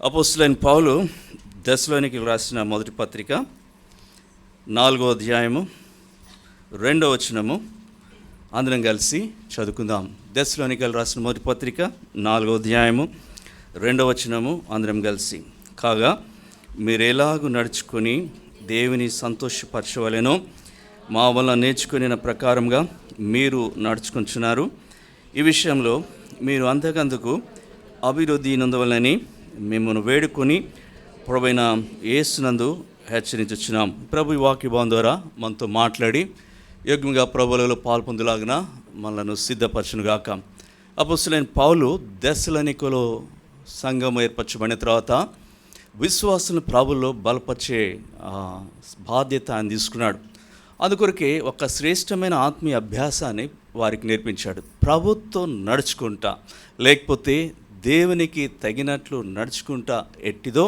అపోస్తలుడైన పౌలు దెస్సలోనికీయులకు రాసిన మొదటి పత్రిక 4వ అధ్యాయము 2వ వచనము అందరం కలిసి చదువుకుందాం. దెస్సలోనికీయులకు రాసిన మొదటి పత్రిక 4వ అధ్యాయము 2వ వచనము అందరం కలిసి. కాగా మీరు ఎలాగూ నడుచుకొని దేవుని సంతోషపరచవలెనో మా వల్ల నేర్చుకునే ప్రకారంగా మీరు నడుచుకుంటున్నారు. ఈ విషయంలో మీరు అంతకందుకు అభివృద్ధి నందవలని మిమ్మల్ని వేడుకొని ప్రభువైన యేసునందు హెచ్చరించుచున్నాం. ప్రభు ఈ వాక్యభావం ద్వారా మనతో మాట్లాడి యోగ్యంగా ప్రభువులలో పాల్పొందులాగిన మనలను సిద్ధపరచునుగాక. అపోస్తలుడైన పౌలు దెస్సలోనికలో సంఘం ఏర్పరచబడిన తర్వాత విశ్వాసులను ప్రభువులో బలపరిచే బాధ్యత ఆయన తీసుకున్నాడు. అందుకొరకే ఒక శ్రేష్టమైన ఆత్మీయ అభ్యాసాన్ని వారికి నేర్పించాడు. ప్రభుత్వం నడుచుకుంటా, లేకపోతే దేవునికి తగినట్లు నడుచుకుంటా ఎట్టిదో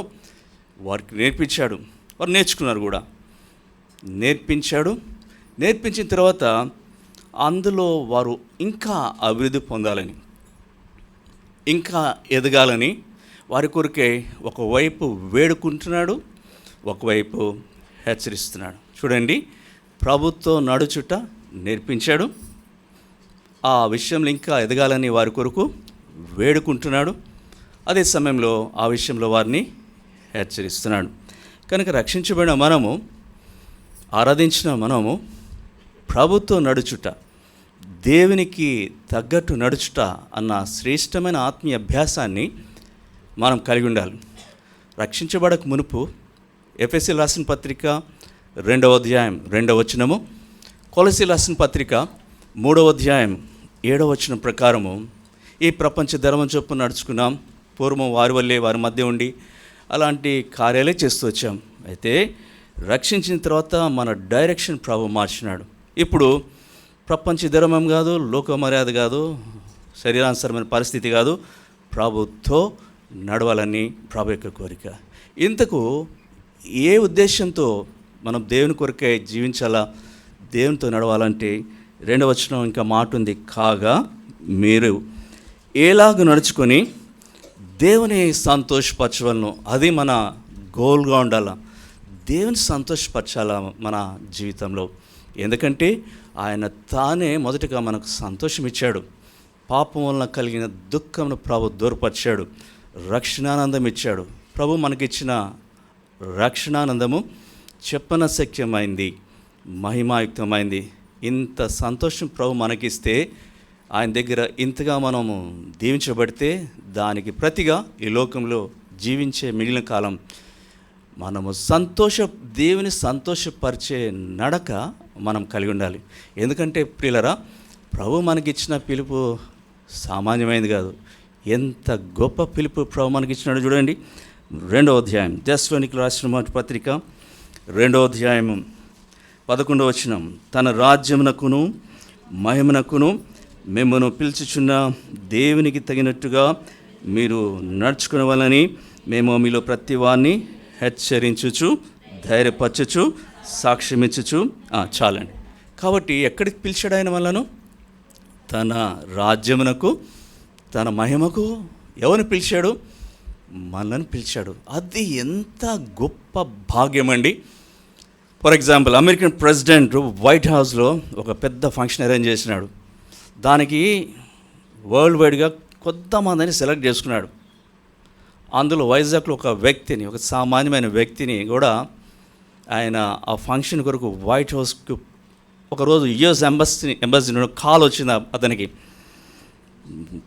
వారికి నేర్పించాడు. వారు నేర్చుకున్నారు కూడా. నేర్పించిన తర్వాత అందులో వారు ఇంకా అభివృద్ధి పొందాలని, ఇంకా ఎదగాలని వారి కొరకే ఒకవైపు వేడుకుంటున్నాడు, ఒకవైపు హెచ్చరిస్తున్నాడు. చూడండి, ప్రభుత్వం నడుచుట నేర్పించాడు, ఆ విషయంలో ఇంకా ఎదగాలని వారి కొరకు వేడుకుంటున్నాడు, అదే సమయంలో ఆ విషయంలో వారిని హెచ్చరిస్తున్నాడు. కనుక రక్షించబడిన మనము, ఆరాధించిన మనము ప్రభుత్వం నడుచుట, దేవునికి తగ్గట్టు నడుచుట అన్న శ్రేష్టమైన ఆత్మీయ అభ్యాసాన్ని మనం కలిగి ఉండాలి. రక్షించబడక మునుపు ఎఫెసీయులకు రాసిన పత్రిక 2వ అధ్యాయం 2వ వచనము, కొలస్సీయులకు రాసిన పత్రిక 3వ అధ్యాయం 7వ వచనం ప్రకారము ఈ ప్రపంచ ధర్మం చొప్పున నడుచుకున్నాం. పూర్వం వారి వల్లే వారి మధ్య ఉండి అలాంటి కార్యాలే చేస్తూ వచ్చాం. అయితే రక్షించిన తర్వాత మన డైరెక్షన్ ప్రభు మార్చినాడు. ఇప్పుడు ప్రపంచ ధర్మం కాదు, లోక మర్యాద కాదు, శరీరానుసరమైన పరిస్థితి కాదు, ప్రభుతో నడవాలని ప్రభు యొక్క కోరిక. ఇంతకు ఏ ఉద్దేశంతో మనం దేవుని కొరకే జీవించాలా, దేవునితో నడవాలంటే 2వ వచనం ఇంకా మాట ఉంది. కాగా మీరు ఎలాగూ నడుచుకొని దేవుని సంతోషపరచవలను, అది మన గోల్గా ఉండాలా. దేవుని సంతోషపరచాలా మన జీవితంలో. ఎందుకంటే ఆయన తానే మొదటగా మనకు సంతోషం ఇచ్చాడు. పాపం వలన కలిగిన దుఃఖమును ప్రభు దూరపరిచాడు, రక్షణానందం ఇచ్చాడు. ప్రభు మనకిచ్చిన రక్షణానందము చెప్పనశక్యమైంది, మహిమాయుక్తమైంది. ఇంత సంతోషం ప్రభు మనకిస్తే, ఆయన దగ్గర ఇంతగా మనము దీవించబడితే, దానికి ప్రతిగా ఈ లోకంలో జీవించే మిగిలిన కాలం మనము దేవుని సంతోషపరిచే నడక మనం కలిగి ఉండాలి. ఎందుకంటే ప్రియులరా, ప్రభు మనకిచ్చిన పిలుపు సామాన్యమైనది కాదు. ఎంత గొప్ప పిలుపు ప్రభు మనకిచ్చినాడు చూడండి. 2వ అధ్యాయం దెస్సలోనికీయులకు రాసిన మొదటి పత్రిక 2వ అధ్యాయం 11వ వచనం, తన రాజ్యమునకును మహిమనకును మిమ్మల్ని పిలుచుచున్న దేవునికి తగినట్టుగా మీరు నడుచుకునవలని మేము మీలో ప్రతి వారిని హెచ్చరించుచు, ధైర్యపరచుచు, సాక్ష్యమిచ్చుచు. చాలండి. కాబట్టి ఎక్కడికి పిలిచాడు ఆయన మనలను? తన రాజ్యమునకు, తన మహిమకు. ఎవరిని పిలిచాడు? మనల్ని పిలిచాడు. అది ఎంత గొప్ప భాగ్యం అండి. For example, American president white హౌస్లో ఒక పెద్ద ఫంక్షన్ అరేంజ్ చేసినాడు. దానికి వరల్డ్ వైడ్గా కొంతమందిని సెలెక్ట్ చేసుకున్నాడు. అందులో వైజాగ్లో ఒక వ్యక్తిని, ఒక సామాన్యమైన వ్యక్తిని కూడా ఆయన ఆ ఫంక్షన్ కొరకు వైట్ హౌస్కు ఒకరోజు యుఎస్ ఎంబసీ నుండి కాల్ వచ్చింది అతనికి.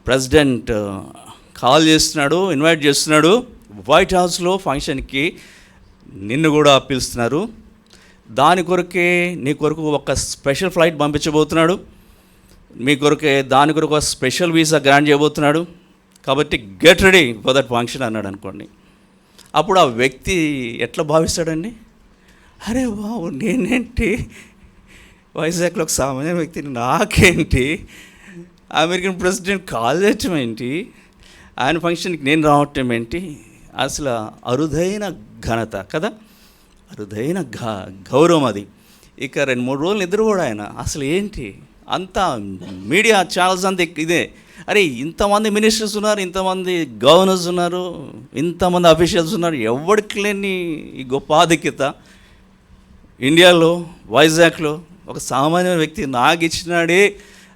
ప్రెసిడెంట్ కాల్ చేస్తున్నాడు, ఇన్వైట్ చేస్తున్నాడు, వైట్ హౌస్లో ఫంక్షన్కి నిన్ను కూడా పిలుస్తున్నారు, దాని కొరకే నీ కొరకు ఒక స్పెషల్ ఫ్లైట్ పంపించబోతున్నాడు, మీ కొరకే దాని కొరకు ఒక స్పెషల్ వీసా గ్రాంట్ చేయబోతున్నాడు, కాబట్టి get ready for that function అన్నాడు అనుకోండి. అప్పుడు ఆ వ్యక్తి ఎట్లా భావిస్తాడండి? అరే బాబు, నేనేంటి వైజాగ్లో ఒక సామాన్య వ్యక్తిని, నాకేంటి అమెరికన్ ప్రెసిడెంట్ కాల్ చేయటం ఏంటి, ఆయన ఫంక్షన్కి నేను రావటం ఏంటి? అసలు అరుదైన ఘనత కదా, అరుదైన గౌరవం అది. ఇక 2-3 రోజులు నిద్ర కూడా ఆయన అసలు ఏంటి అంతా మీడియా ఛానల్స్ అంతా ఇదే. అరే ఇంతమంది మినిస్టర్స్ ఉన్నారు, ఇంతమంది గవర్నర్స్ ఉన్నారు, ఇంతమంది అఫీషియల్స్ ఉన్నారు, ఎవరికి లేని ఈ గొప్ప ఆధిక్యత ఇండియాలో వైజాగ్లో ఒక సామాన్య వ్యక్తి నాకు ఇచ్చినాడే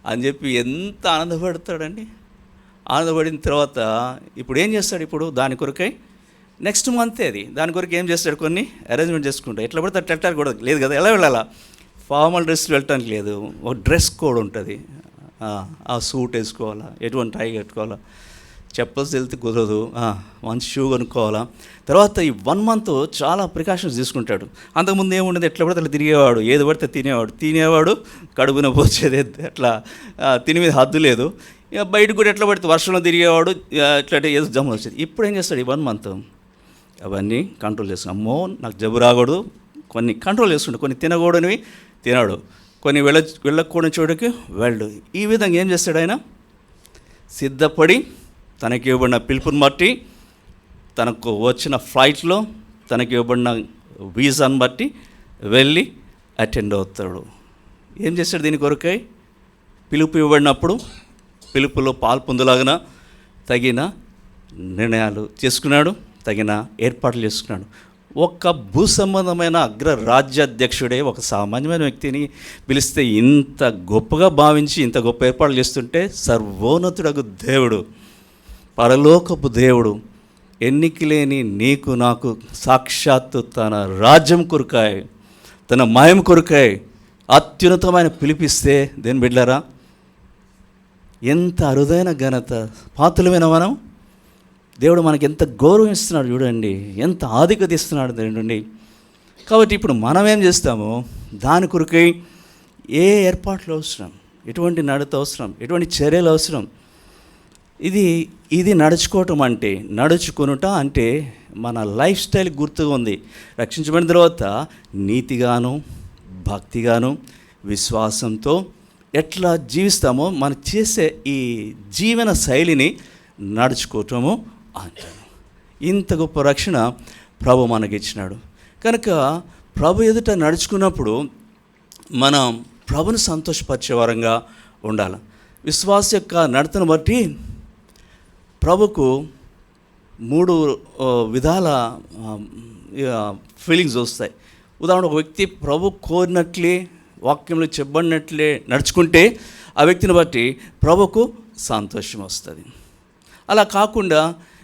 అని చెప్పి ఎంత ఆనందపడతాడండి. ఆనందపడిన తర్వాత ఇప్పుడు ఏం చేస్తాడు? ఇప్పుడు దాని కొరకై నెక్స్ట్ మంత్ అది దాని కొరకు ఏం చేస్తాడు? కొన్ని అరేంజ్మెంట్ చేసుకుంటాడు. ఎట్లా పడితే అట్లా వెళ్ళటానికి కూడా లేదు కదా, ఎలా వెళ్ళాలా? ఫార్మల్ డ్రెస్లు వెళ్ళటానికి లేదు, ఒక డ్రెస్ కోడ్ ఉంటుంది. ఆ సూట్ వేసుకోవాలా, ఎటువంటి టై కట్టుకోవాలా, చెప్పల్స్ వెళ్తే కుదరదు, మంచి షూ కొనుక్కోవాలా. తర్వాత ఈ 1 month చాలా ప్రికాషన్స్ తీసుకుంటాడు. అంతకుముందు ఏముండేది, ఎట్లా పడితే అట్లా తిరిగేవాడు, ఏది పడితే తినేవాడు, కడుపున పోచేది, అట్లా తిని మీద హద్దు లేదు. ఇక బయటకు కూడా ఎట్లా పడితే వర్షంలో తిరిగేవాడు, ఇట్లా ఏదో జమ్ము వచ్చేది. ఇప్పుడు ఏం చేస్తాడు? ఈ 1 month అవన్నీ కంట్రోల్ చేసుకుని, అమ్మో నాకు జబ్బు రాకూడదు, కొన్ని కంట్రోల్ చేసుకుంటాడు, కొన్ని తినకూడనివి తినడు, కొన్ని వెళ్ళకూడని చోటుకి వెళ్ళు. ఈ విధంగా ఏం చేస్తాడు? ఆయన సిద్ధపడి తనకి ఇవ్వబడిన పిలుపుని బట్టి, తనకు వచ్చిన ఫ్లైట్లో తనకి ఇవ్వబడిన వీసాను బట్టి వెళ్ళి అటెండ్ అవుతాడు. ఏం చేస్తాడు? దీని కొరకై పిలుపు ఇవ్వబడినప్పుడు పిలుపులో పాల్పొందులాగిన తగిన నిర్ణయాలు చేసుకున్నాడు, తగిన ఏర్పాట్లు చేసుకున్నాడు. ఒక భూ సంబంధమైన అగ్ర రాజ్యాధ్యక్షుడే ఒక సామాన్యమైన వ్యక్తిని పిలిస్తే ఇంత గొప్పగా భావించి ఇంత గొప్ప ఏర్పాట్లు చేస్తుంటే, సర్వోన్నతుడగు దేవుడు, పరలోకపు దేవుడు, ఎన్నిక లేని నీకు నాకు సాక్షాత్తు తన రాజ్యం కొరకాయ, తన మహిమ కొరకాయ అత్యున్నతమైన పిలిపిస్తే దేని బిడ్డలారా, ఎంత అరుదైన ఘనత పాత్రలమైన మనం. దేవుడు మనకి ఎంత గౌరవం ఇస్తున్నాడు చూడండి, ఎంత ఆధిక్యత ఇస్తున్నాడు చూడండి. కాబట్టి ఇప్పుడు మనం ఏం చేస్తాము? దాని కొరకై ఏ ఏర్పాట్లు అవసరం, ఎటువంటి నడత అవసరం, ఎటువంటి చర్యలు అవసరం, ఇది నడుచుకోవటం అంటే, నడుచుకొనుట అంటే మన లైఫ్ స్టైల్ గుర్తుగా ఉంది. రక్షించబడిన తర్వాత నీతిగాను, భక్తిగాను, విశ్వాసంతో ఎట్లా జీవిస్తామో మనం చేసే ఈ జీవన శైలిని నడుచుకోవటము అంటారు. ఇంత గొప్ప రక్షణ ప్రభు మనకి ఇచ్చినాడు కనుక ప్రభు ఎదుట నడుచుకున్నప్పుడు మనం ప్రభుని సంతోషపరిచే వారంగా ఉండాలి. విశ్వాస యొక్క నడతను బట్టి ప్రభుకు 3 విధాల ఫీలింగ్స్ వస్తాయి. ఉదాహరణ, ఒక వ్యక్తి ప్రభు కోరినట్లే, వాక్యంలో చెప్పబడినట్లే నడుచుకుంటే ఆ వ్యక్తిని బట్టి ప్రభుకు సంతోషం వస్తుంది. అలా కాకుండా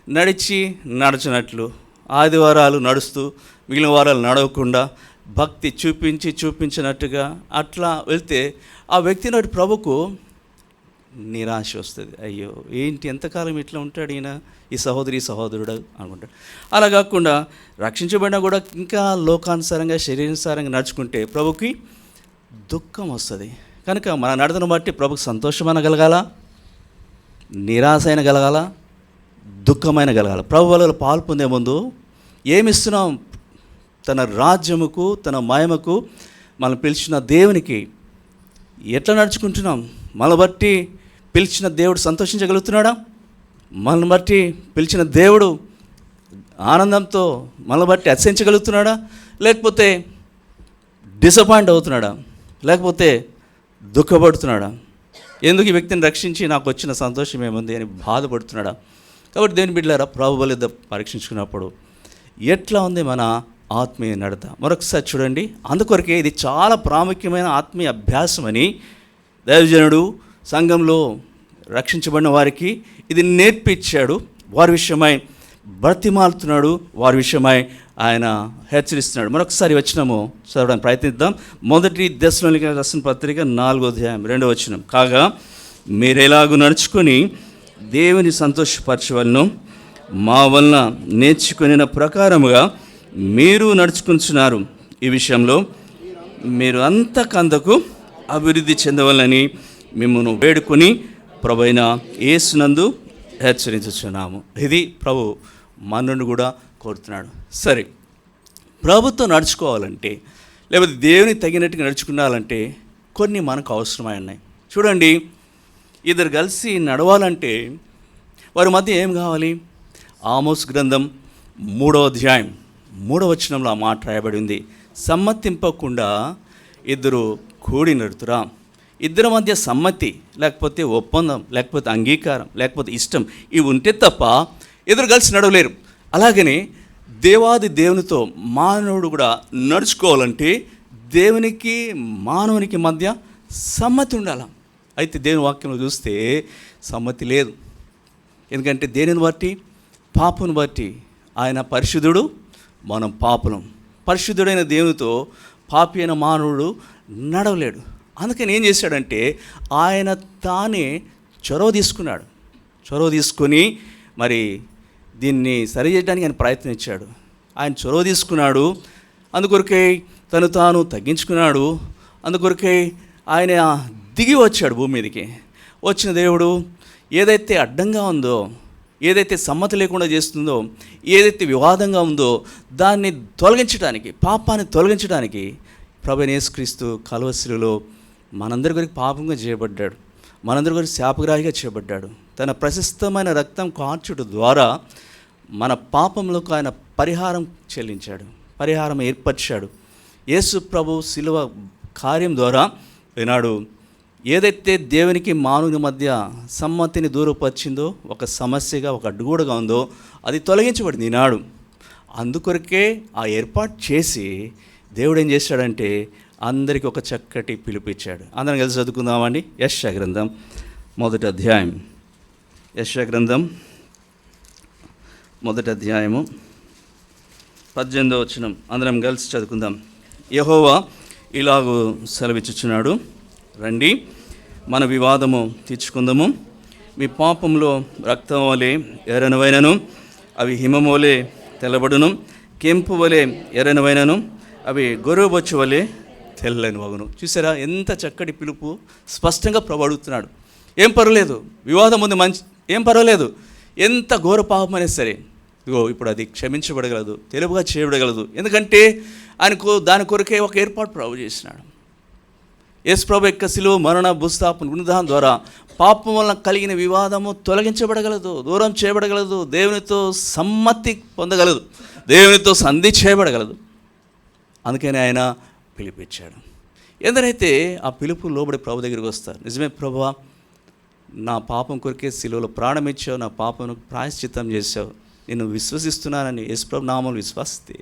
నడిచినట్లు ఆదివారాలు నడుస్తూ మిగిలిన వారాలు నడవకుండా భక్తి చూపించినట్టుగా అట్లా వెళ్తే ఆ వ్యక్తిని బట్టి ప్రభుకు నిరాశ వస్తుంది. అయ్యో ఏంటి ఎంతకాలం ఇట్లా ఉంటాడు ఈయన, ఈ సహోదరుడు అనుకుంటాడు. అలా కాకుండా రక్షించబడినా కూడా ఇంకా లోకానుసారంగా శరీరానుసారంగా నడుచుకుంటే ప్రభుకి దుఃఖం వస్తుంది. కనుక మన నడతను బట్టి ప్రభుకి సంతోషమైన కలగాల, నిరాశ అయిన కలగాల, దుఃఖమైన కలగాల. ప్రభు వల్ల పాలు పొందే ముందు ఏమిస్తున్నాం? తన రాజ్యముకు, తన మహిమకు మనం పిలిచిన దేవునికి ఎట్లా నడుచుకుంటున్నాం? మనల్ని బట్టి పిలిచిన దేవుడు సంతోషించగలుగుతున్నాడా? మనల్ని బట్టి పిలిచిన దేవుడు ఆనందంతో మనల్ని బట్టి అతిశయించగలుగుతున్నాడా? లేకపోతే డిసప్పాయింట్ అవుతున్నాడా? లేకపోతే దుఃఖపడుతున్నాడా? ఎందుకు ఈ వ్యక్తిని రక్షించి నాకు వచ్చిన సంతోషం ఏముంది అని బాధపడుతున్నాడా? కాబట్టి దేవుని బిడ్డలారా, ప్రభు వల్ల పరీక్షించుకున్నప్పుడు ఎట్లా ఉంది మన ఆత్మీయ నడత? మరొకసారి చూడండి. అందుకొరకే ఇది చాలా ప్రాముఖ్యమైన ఆత్మీయ అభ్యాసం అని దైవజనుడు సంఘంలో రక్షించబడిన వారికి ఇది నేర్పించాడు. వారి విషయమై బ్రతిమాలుతున్నాడు, వారి విషయమై ఆయన హెచ్చరిస్తున్నాడు. మరొకసారి వచనము చదవడానికి ప్రయత్నిద్దాం. 1 దెస్సలోనికైయులకు రాసిన పత్రిక 4వ అధ్యాయం 2వ వచనం. కాగా మీరెలాగూ నడుచుకొని దేవుని సంతోషపరచవలను, మా వలన నేర్చుకున్న ప్రకారముగా మీరు నడుచుకుంటున్నారు. ఈ విషయంలో మీరు అంతకంతకు అభివృద్ధి చెందవాలని మిమ్మల్ని వేడుకొని ప్రభువైన యేసునందు హెచ్చరించుచున్నాము. ఇది ప్రభు మనను కూడా కోరుతున్నాడు. సరే, ప్రభుతో నడుచుకోవాలంటే, లేకపోతే దేవుని తగినట్టుగా నడుచుకున్నాలంటే కొన్ని మనకు అవసరమై ఉన్నాయి. చూడండి, ఇద్దరు కలిసి నడవాలంటే వారి మధ్య ఏం కావాలి? ఆమోస్ గ్రంథం 3వ అధ్యాయం 3వ వచనంలో ఆ మాట రాయబడి ఉంది. సమ్మతింపకుండా ఇద్దరు కూడి నడుతురా, ఇద్దరి మధ్య సమ్మతి, లేకపోతే ఒప్పందం, లేకపోతే అంగీకారం, లేకపోతే ఇష్టం, ఇవి ఉంటే తప్ప ఇద్దరు కలిసి నడవలేరు. అలాగని దేవాది దేవునితో మానవుడు కూడా నడుచుకోవాలంటే దేవునికి మానవునికి మధ్య సమ్మతి ఉండాలి. అయితే దేవుని వాక్యంలో చూస్తే సమ్మతి లేదు. ఎందుకంటే దేనిని బట్టి? పాపను బట్టి. ఆయన పరిశుద్ధుడు, మనం పాపులం. పరిశుద్ధుడైన దేవునితో పాపి అయిన మానవుడు నడవలేడు. అందుకని ఏం చేశాడంటే ఆయన తానే చొరవ తీసుకున్నాడు. చొరవ తీసుకొని మరి దీన్ని సరిచేయడానికి ఆయన ప్రయత్నించాడు. ఆయన చొరవ తీసుకున్నాడు. అందుకొరకై తను తాను తగ్గించుకున్నాడు. అందుకొరకై ఆయన దిగి వచ్చాడు భూమి మీదకి. వచ్చిన దేవుడు ఏదైతే అడ్డంగా ఉందో, ఏదైతే సమ్మతి లేకుండా చేస్తుందో, ఏదైతే వివాదంగా ఉందో దాన్ని తొలగించడానికి, పాపాన్ని తొలగించడానికి ప్రభువైన యేసుక్రీస్తు కలువరిలో మనందరి కొరకు పాపంగా చేయబడ్డాడు, మనందరి కొరకు శాపగ్రాహిగా చేయబడ్డాడు. తన ప్రశస్తమైన రక్తం కార్చుట ద్వారా మన పాపంలోకి ఆయన పరిహారం చెల్లించాడు, పరిహారం ఏర్పరిచాడు. యేసు ప్రభు శిలువ కార్యం ద్వారా ఈనాడు ఏదైతే దేవునికి మానవుని మధ్య సమ్మతిని దూరపరిచిందో, ఒక సమస్యగా, ఒక అడ్డుగూడగా ఉందో అది తొలగించబడింది ఈనాడు. అందుకొరకే ఆ ఏర్పాటు చేసి దేవుడు ఏం చేశాడంటే అందరికీ ఒక చక్కటి పిలుపిచ్చాడు. అందరం కలిసి చదువుకుందామండి. యెషయా గ్రంథం 1వ అధ్యాయం. యెషయా గ్రంథం 1వ అధ్యాయము 18వ వచనం అందరం కలిసి చదువుకుందాం. యెహోవా ఇలాగూ సెలవిచ్చుచున్నాడు, రండి మన వివాదము తీర్చుకుందాము. మీ పాపంలో రక్తం వలె ఎర్రనవైనను అవి హిమము వలె తెల్లబడును, కెంపు వలె ఎర్రనవైనను అవి గొర్రెబొచ్చు వలె తెల్లని వగును. చూసారా ఎంత చక్కటి పిలుపు. స్పష్టంగా ప్రభు అడుగుతున్నాడు. ఏం పర్వాలేదు, వివాదం ఉంది, మంచి ఏం పర్వాలేదు, ఎంత ఘోర పాపమైనా సరే ఇగో ఇప్పుడు అది క్షమించబడగలదు, తెలుపుగా చేయబడగలదు. ఎందుకంటే ఆయనకు దాని కొరకే ఒక ఏర్పాటు ప్రభు చేసినాడు. యేసు ప్రభు యొక్క శిలువ మరణ భూస్థాపన పునరుద్ధానం ద్వారా పాపం వలన కలిగిన వివాదము తొలగించబడగలదు, దూరం చేయబడగలదు, దేవునితో సమ్మతి పొందగలదు, దేవునితో సంధి చేయబడగలదు. అందుకని ఆయన పిలిపించాడు. ఎందరైతే ఆ పిలుపు లోబడి ప్రభు దగ్గరికి వస్తారు, నిజమే ప్రభువా నా పాపం కొరకే శిలువలో ప్రాణం ఇచ్చావు, నా పాపను ప్రాయశ్చిత్తం చేశావు, నేను విశ్వసిస్తున్నానని యేసు ప్రభు నామములో విశ్వసిస్తే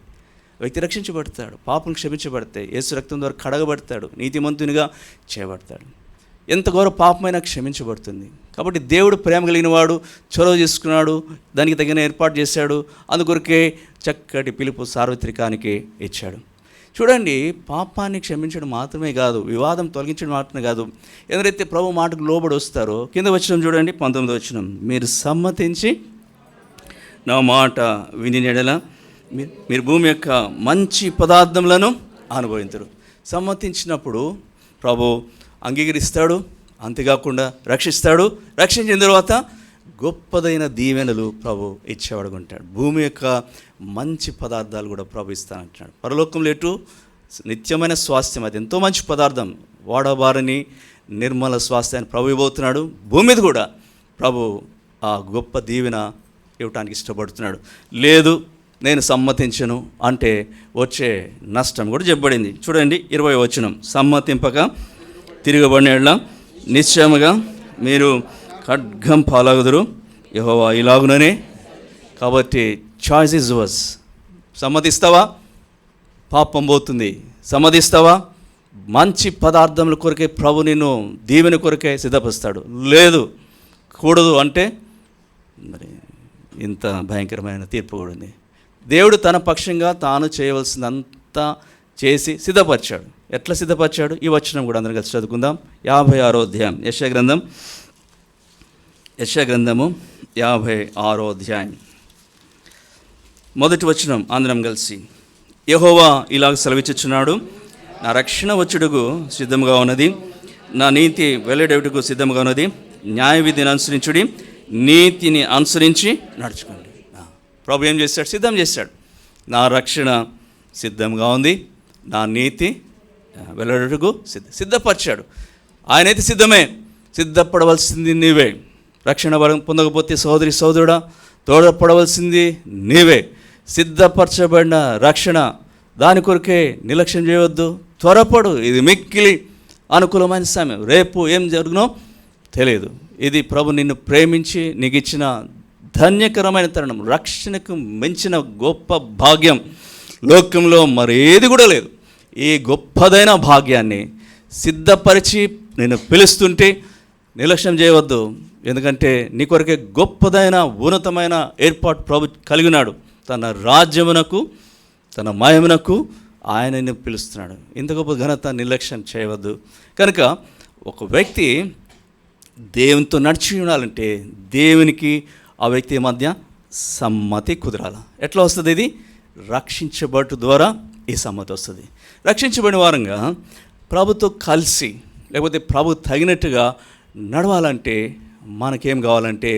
వ్యక్తి రక్షించబడతాడు, పాపం క్షమించబడతాయి, యేసు రక్తం ద్వారా కడగబడతాడు, నీతిమంతునిగా చేయబడతాడు. ఎంత ఘోర పాపమైనా క్షమించబడుతుంది. కాబట్టి దేవుడు ప్రేమ కలిగిన వాడు, చొరవ చేసుకున్నాడు, దానికి తగిన ఏర్పాటు చేశాడు. అందుకొరకే చక్కటి పిలుపు సార్వత్రికానికి ఇచ్చాడు. చూడండి, పాపాన్ని క్షమించడం మాత్రమే కాదు, వివాదం తొలగించడం మాత్రమే కాదు. ఎవరైతే ప్రభు మాటకు లోబడి వస్తారో, కింద వచనం చూడండి, 19వ వచనం, మీరు సమ్మతించి నా మాట విని నెడల మీరు భూమి యొక్క మంచి పదార్థములను అనుభవించరు. సమ్మతించినప్పుడు ప్రభు అంగీకరిస్తాడు, అంతేకాకుండా రక్షిస్తాడు. రక్షించిన తర్వాత గొప్పదైన దీవెనలు ప్రభు ఇచ్చేవాడుకుంటాడు. భూమి యొక్క మంచి పదార్థాలు కూడా ప్రభు ఇస్తానంటున్నాడు. పరలోకంలో ఎటు నిత్యమైన స్వాస్థ్యం, అది ఎంతో మంచి పదార్థం, వాడబారని నిర్మల స్వాస్థ్యాన్ని ప్రభు ఇవ్వబోతున్నాడు. భూమి మీద కూడా ప్రభు ఆ గొప్ప దీవెన ఇవ్వటానికి ఇష్టపడుతున్నాడు. లేదు నేను సమ్మతించను అంటే వచ్చే నష్టం కూడా చెప్పబడింది. చూడండి 20వ వచనం, సమ్మతింపక తిరగబడిన నిశ్చయముగా మీరు ఖడ్గం పాలగుదురు, యెహోవా ఇలాగుననే. కాబట్టి చాయిస్ ఇస్ యువర్స్. సమ్మతిస్తావా? పాపం పోతుంది. సమ్మతిస్తావా? మంచి పదార్థముల కొరకే ప్రభు నిన్ను దీవెన కొరకే సిద్ధపరుస్తాడు. లేదు కూడదు అంటే మరి ఇంత భయంకరమైన తీర్పు కూడా ఉంది. దేవుడు తన పక్షంగా తాను చేయవలసినంతా చేసి సిద్ధపరిచాడు. ఎట్లా సిద్ధపరిచాడు? ఈ వచనం కూడా అందరం కలిసి చదువుకుందాం. 56వ అధ్యాయం యెషయా గ్రంథము 56వ అధ్యాయం 1వ వచనం అందరం కలిసి. యెహోవా ఇలాగ సెలవిచ్చుచున్నాడు, నా రక్షణ వచ్చుటకు సిద్ధముగా ఉన్నది, నా నీతి వెల్లడేయుటకు సిద్ధముగా ఉన్నది. న్యాయ విధిని అనుసరించుడి, నీతిని అనుసరించి నడుచుకోండి. ప్రభు ఏం చేశాడు? సిద్ధం చేశాడు. నా రక్షణ సిద్ధంగా ఉంది, నా నీతి వెల్లడేయుటకు సిద్ధపరిచాడు. ఆయనైతే సిద్ధమే. సిద్ధపడవలసింది నీవే. రక్షణ పొందకపోతే సోదరి సోదరుడా, తోడపడవలసింది నీవే. సిద్ధపరచబడిన రక్షణ, దాని కొరకే నిర్లక్ష్యం చేయవద్దు, త్వరపడు. ఇది మిక్కిలి అనుకూలమైన సమయం. రేపు ఏం జరుగునో తెలియదు. ఇది ప్రభు నిన్ను ప్రేమించి నీకు ఇచ్చిన ధన్యకరమైన తరుణం. రక్షణకు మించిన గొప్ప భాగ్యం లోకంలో మరేది కూడా లేదు. ఈ గొప్పదైన భాగ్యాన్ని సిద్ధపరిచి నేను పిలుస్తుంటే నిర్లక్ష్యం చేయవద్దు. ఎందుకంటే నీ కొరకే గొప్పదైన ఉన్నతమైన ఏర్పాటు ప్రభు కలిగినాడు. తన రాజ్యమునకు, తన మహిమనకు ఆయన నిన్ను పిలుస్తున్నాడు. ఇంత గొప్ప ఘనత నిర్లక్ష్యం చేయవద్దు. కనుక ఒక వ్యక్తి దేవునితో నడిచి ఉండాలంటే దేవునికి ఆ వ్యక్తి మధ్య సమ్మతి కుదరాలి. ఎట్లా వస్తుంది? ఇది రక్షించబట్టు ద్వారా ఈ సమ్మతి వస్తుంది. రక్షించబడిన వారంగా ప్రభుతో కలిసి, లేకపోతే ప్రభు తగినట్టుగా నడవాలంటే మనకేం కావాలంటే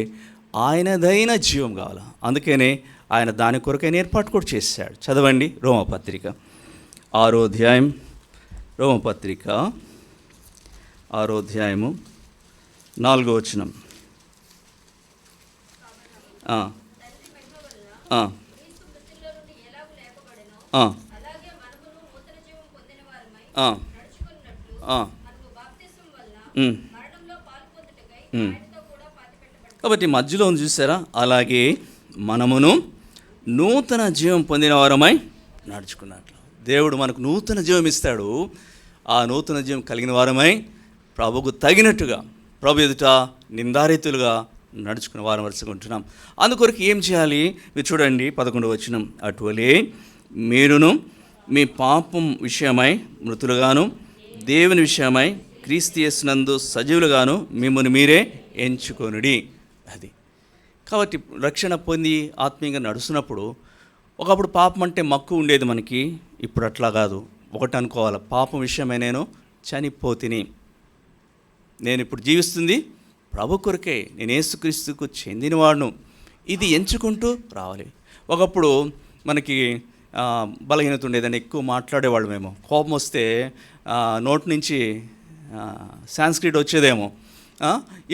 ఆయనదైన జీవం కావాలి. అందుకనే ఆయన దాని కొరకైన ఏర్పాటు కూడా చేశాడు. చదవండి రోమపత్రిక 6వ అధ్యాయం. రోమపత్రిక 6వ అధ్యాయము 4వ వచనం. కాబట్టి మధ్యలో ఉంది చూసారా, అలాగే మనమును నూతన జీవం పొందిన వారమై నడుచుకున్నట్లు. దేవుడు మనకు నూతన జీవం ఇస్తాడు. ఆ నూతన జీవం కలిగిన వారమై ప్రభుకు తగినట్టుగా ప్రభు ఎదుట నిందారీతులుగా నడుచుకునే వారం వరుసకుంటున్నాం. అందుకొరకు ఏం చేయాలి? మీరు చూడండి 11వ వచనం. అటువలే మీరును మీ పాపం విషయమై మృతులుగాను, దేవుని విషయమై క్రీస్తు యేసునందు సజీవులుగాను మిమ్మల్ని మీరే ఎంచుకొనుడి. అది కాబట్టి రక్షణ పొంది ఆత్మీయంగా నడుస్తున్నప్పుడు ఒకప్పుడు పాపం అంటే మక్కువ ఉండేది మనకి. ఇప్పుడు అట్లా కాదు. ఒకటి అనుకోవాలి, పాపం విషయమై నేను చనిపోతిని. నేను ఇప్పుడు జీవిస్తుంది ప్రభు కొరకే, నేను యేసుక్రీస్తుకు చెందినవాడును. ఇది ఎంచుకుంటూ రావాలి. ఒకప్పుడు మనకి బలహీనత ఉండేదని ఎక్కువ మాట్లాడేవాళ్ళమేమో. కోపం వస్తే నోటి నుంచి సాంస్క్రిట్ వచ్చేదేమో.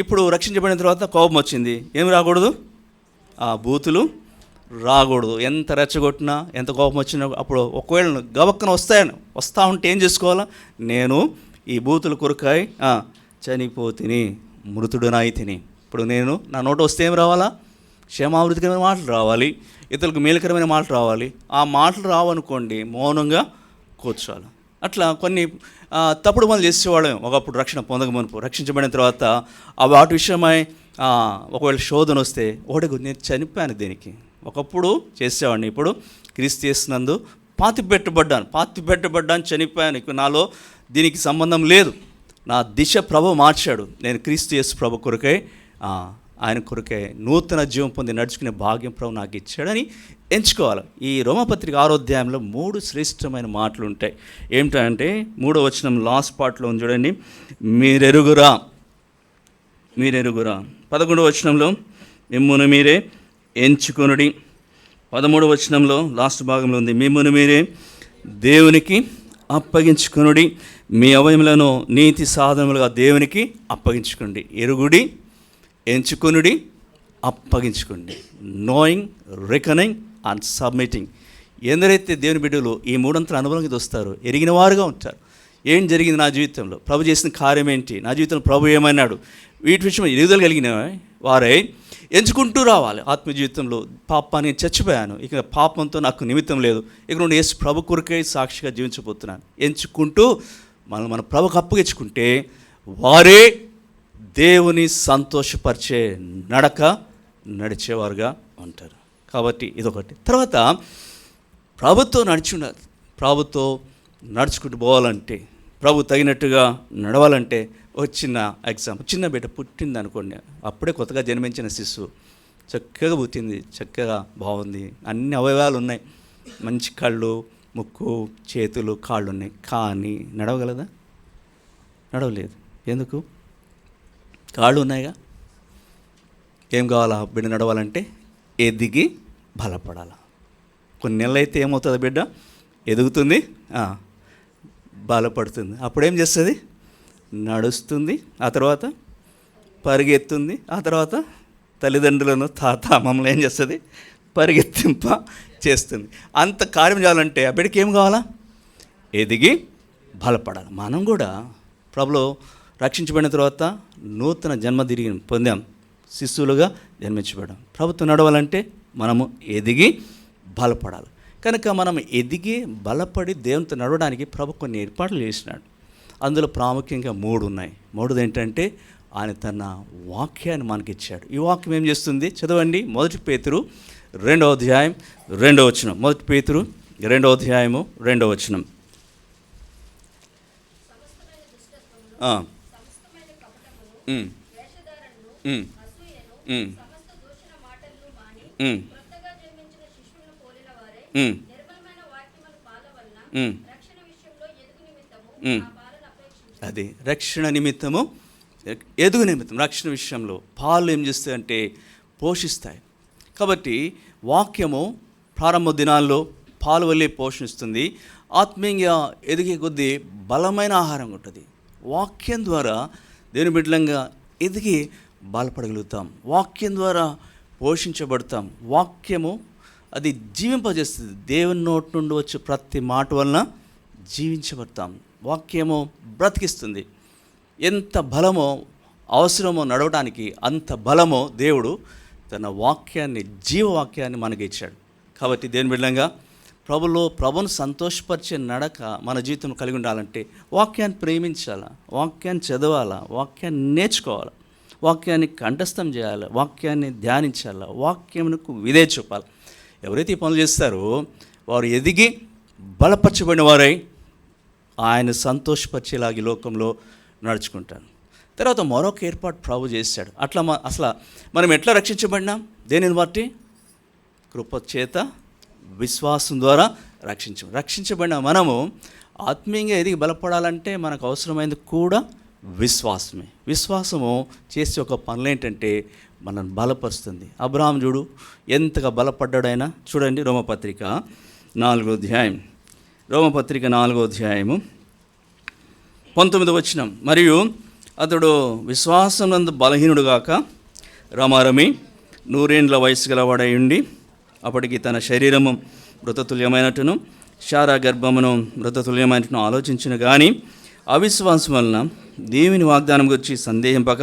ఇప్పుడు రక్షించబడిన తర్వాత కోపం వచ్చింది, ఏం రాకూడదు? బూతులు రాకూడదు. ఎంత రెచ్చగొట్టినా, ఎంత కోపం వచ్చినా, అప్పుడు ఒకవేళ గబక్కన వస్తూ ఉంటే ఏం చేసుకోవాలా? నేను ఈ బూతుల కొరకాయ చనిపోతిని, మృతుడునై తిని. ఇప్పుడు నేను నా నోట వస్తే ఏం రావాలా? క్షేమావృతికరమైన మాటలు రావాలి, ఇతరులకు మేలుకరమైన మాటలు రావాలి. ఆ మాటలు రావనుకోండి, మౌనంగా కూర్చోవాలి. అట్లా కొన్ని తప్పుడు పనులు చేసేవాళ్ళం ఒకప్పుడు రక్షణ పొందకమునుపు. రక్షించబడిన తర్వాత ఆ వాటి విషయమై ఒకవేళ శోధన వస్తే నేను చనిపోయాను దీనికి. ఒకప్పుడు చేసేవాడిని, ఇప్పుడు క్రీస్తు యేసునందు పాతి పెట్టబడ్డాను, చనిపోయాను. ఇక నాలో దీనికి సంబంధం లేదు. నా దిశ ప్రభు మార్చాడు. నేను క్రీస్తు యేసు ప్రభు కొరకే, ఆయన కొరకే నూతన జీవం పొంది నడుచుకునే భాగ్యం ప్రభు నాకు ఇచ్చాడని ఎంచుకోవాలి. ఈ రోమపత్రిక 6వ అధ్యాయంలో 3 శ్రేష్టమైన మాటలు ఉంటాయి. ఏమిటంటే 3వ వచనం లాస్ట్ పార్ట్లో ఉంది చూడండి. మీరెరుగురా. 11వ వచనంలో మిమ్మును మీరే ఎంచుకొనుడి. 13వ వచనంలో లాస్ట్ భాగంలో ఉంది, మిమ్మును మీరే దేవునికి అప్పగించుకొనుడి, మీ అవయములను నీతి సాధనములుగా దేవునికి అప్పగించుకోండి. ఎరుగుడి, ఎంచుకొనుడి, అప్పగించుకోండి. Knowing, reckoning and submitting. ఎందరైతే దేవుని బిడ్డలు ఈ 3 అంతల అనుభవంకి వస్తారో ఎరిగిన వారుగా ఉంటారు. ఏం జరిగింది నా జీవితంలో, ప్రభు చేసిన కార్యం ఏంటి, నా జీవితంలో ప్రభు ఏమన్నాడు, వీటి విషయం ఎదుగుదల కలిగిన వారై ఎంచుకుంటూ రావాలి. ఆత్మ జీవితంలో పాపాన్ని చచ్చిపోయాను, ఇక పాపంతో నాకు నిమిత్తం లేదు, ఇక నుండి యేసు ప్రభు కొరకే సాక్షిగా జీవించబోతున్నాను. ఎంచుకుంటూ మన ప్రభుకు అప్పగించుకుంటే వారే దేవుని సంతోషపరిచే నడిచేవారుగా ఉంటారు. కాబట్టి ఇదొకటి. తర్వాత ప్రభుతో నడిచి ఉండాలి. ప్రభుతో నడుచుకుంటూ పోవాలంటే, ప్రభు తగినట్టుగా నడవాలంటే ఒక చిన్న ఎగ్జాంపుల్. చిన్న బిడ్డ పుట్టింది అనుకోండి, అప్పుడే కొత్తగా జన్మించిన శిశువు చక్కగా పుట్టింది, చక్కగా బాగుంది, అన్ని అవయవాలు ఉన్నాయి, మంచి కళ్ళు, ముక్కు, చేతులు, కాళ్ళు ఉన్నాయి. కానీ నడవగలదా? నడవలేదు. ఎందుకు? కాళ్ళు ఉన్నాయిగా. ఏం కావాలా బిడ్డ నడవాలంటే? ఎదిగి బలపడాలి. కొన్ని నెలలు అయితే ఏమవుతుంది బిడ్డ? ఎదుగుతుంది, బలపడుతుంది. అప్పుడేం చేస్తుంది? నడుస్తుంది, ఆ తర్వాత పరిగెత్తుంది, ఆ తర్వాత తల్లిదండ్రులను తాత అమ్మమ్మలు ఏం చేస్తుంది? పరిగెత్తింప చేస్తుంది. అంత కార్యం చేయాలంటే ఆ బిడ్డకి ఏం కావాలా? ఎదిగి బలపడాలి. మనం కూడా ప్రభులో రక్షించబడిన తర్వాత నూతన జన్మ తిరిగి పొందాం, శిశువులుగా జన్మించబడ్డాం. ప్రభుత్వం నడవాలంటే మనము ఎదిగి బలపడాలి. కనుక మనం ఎదిగి బలపడి దేవునితో నడవడానికి ప్రభు కొన్ని ఏర్పాట్లు చేసినాడు. అందులో ప్రాముఖ్యంగా 3 ఉన్నాయి. 3 ఏంటంటే ఆయన తన వాక్యాన్ని మనకిచ్చాడు. ఈ వాక్యం ఏం చేస్తుంది? చదవండి. 1 పేతురు 2వ అధ్యాయం 2వ వచనం. 1 పేతురు 2వ అధ్యాయము 2వ వచనం. అది రక్షణ నిమిత్తము, ఎదుగు నిమిత్తం. రక్షణ విషయంలో పాలు ఏం చేస్తాయి అంటే పోషిస్తాయి. కాబట్టి వాక్యము ప్రారంభ దినాల్లో పాలు వల్లే పోషిస్తుంది. ఆత్మీయంగా ఎదిగే కొద్దీ బలమైన ఆహారం ఉంటుంది. వాక్యం ద్వారా దేవుని బిడ్డలంగా ఎదిగి బలపడగలుగుతాం. వాక్యం ద్వారా పోషించబడతాం. వాక్యము అది జీవింపజేస్తుంది. దేవుని నోటి నుండి వచ్చే ప్రతి మాట వలన జీవించబడతాం. వాక్యము బ్రతికిస్తుంది. ఎంత బలమో అవసరమో నడవడానికి అంత బలమో దేవుడు తన వాక్యాన్ని, జీవవాక్యాన్ని మనకి ఇచ్చాడు. కాబట్టి దేవుని బిడ్డలంగా ప్రభును సంతోషపరిచే నడక మన జీవితంలో కలిగి ఉండాలంటే వాక్యాన్ని ప్రేమించాలా, వాక్యాన్ని చదవాలా, వాక్యాన్ని నేర్చుకోవాలి, వాక్యాన్ని కంఠస్థం చేయాలి, వాక్యాన్ని ధ్యానించాలా, వాక్యమునకు విధేయత చూపాలి. ఎవరైతే ఈ పనులు చేస్తారో వారు ఎదిగి బలపరచబడిన వారై ఆయన సంతోషపరిచేలాగా లోకంలో నడుచుకుంటారు. తర్వాత మరొక ఏర్పాటు ప్రభు చేశాడు. అట్లా అసలు మనం ఎట్లా రక్షించబడినాం? దేనిని బట్టి? కృప చేత విశ్వాసం ద్వారా రక్షించబడిన మనము ఆత్మీయంగా ఎదిగి బలపడాలంటే మనకు అవసరమైనది కూడా విశ్వాసమే. విశ్వాసము చేసే ఒక పనులు ఏంటంటే మనం బలపరుస్తుంది. అబ్రహాం చూడు ఎంతగా బలపడ్డాడైనా. చూడండి రోమపత్రిక 4వ అధ్యాయం, రోమపత్రిక 4వ అధ్యాయము 19వ వచనం. మరియు అతడు విశ్వాసమునందు బలహీనుడుగాక రమారమి 100 ఏండ్ల వయసు గలవాడై ఉండి అప్పటికి తన శరీరము మృతతుల్యమైనట్టును శారా గర్భమును మృతతుల్యమైనట్టును ఆలోచించిన కానీ అవిశ్వాసం వలన దేవుని వాగ్దానం గురించి సందేహింపక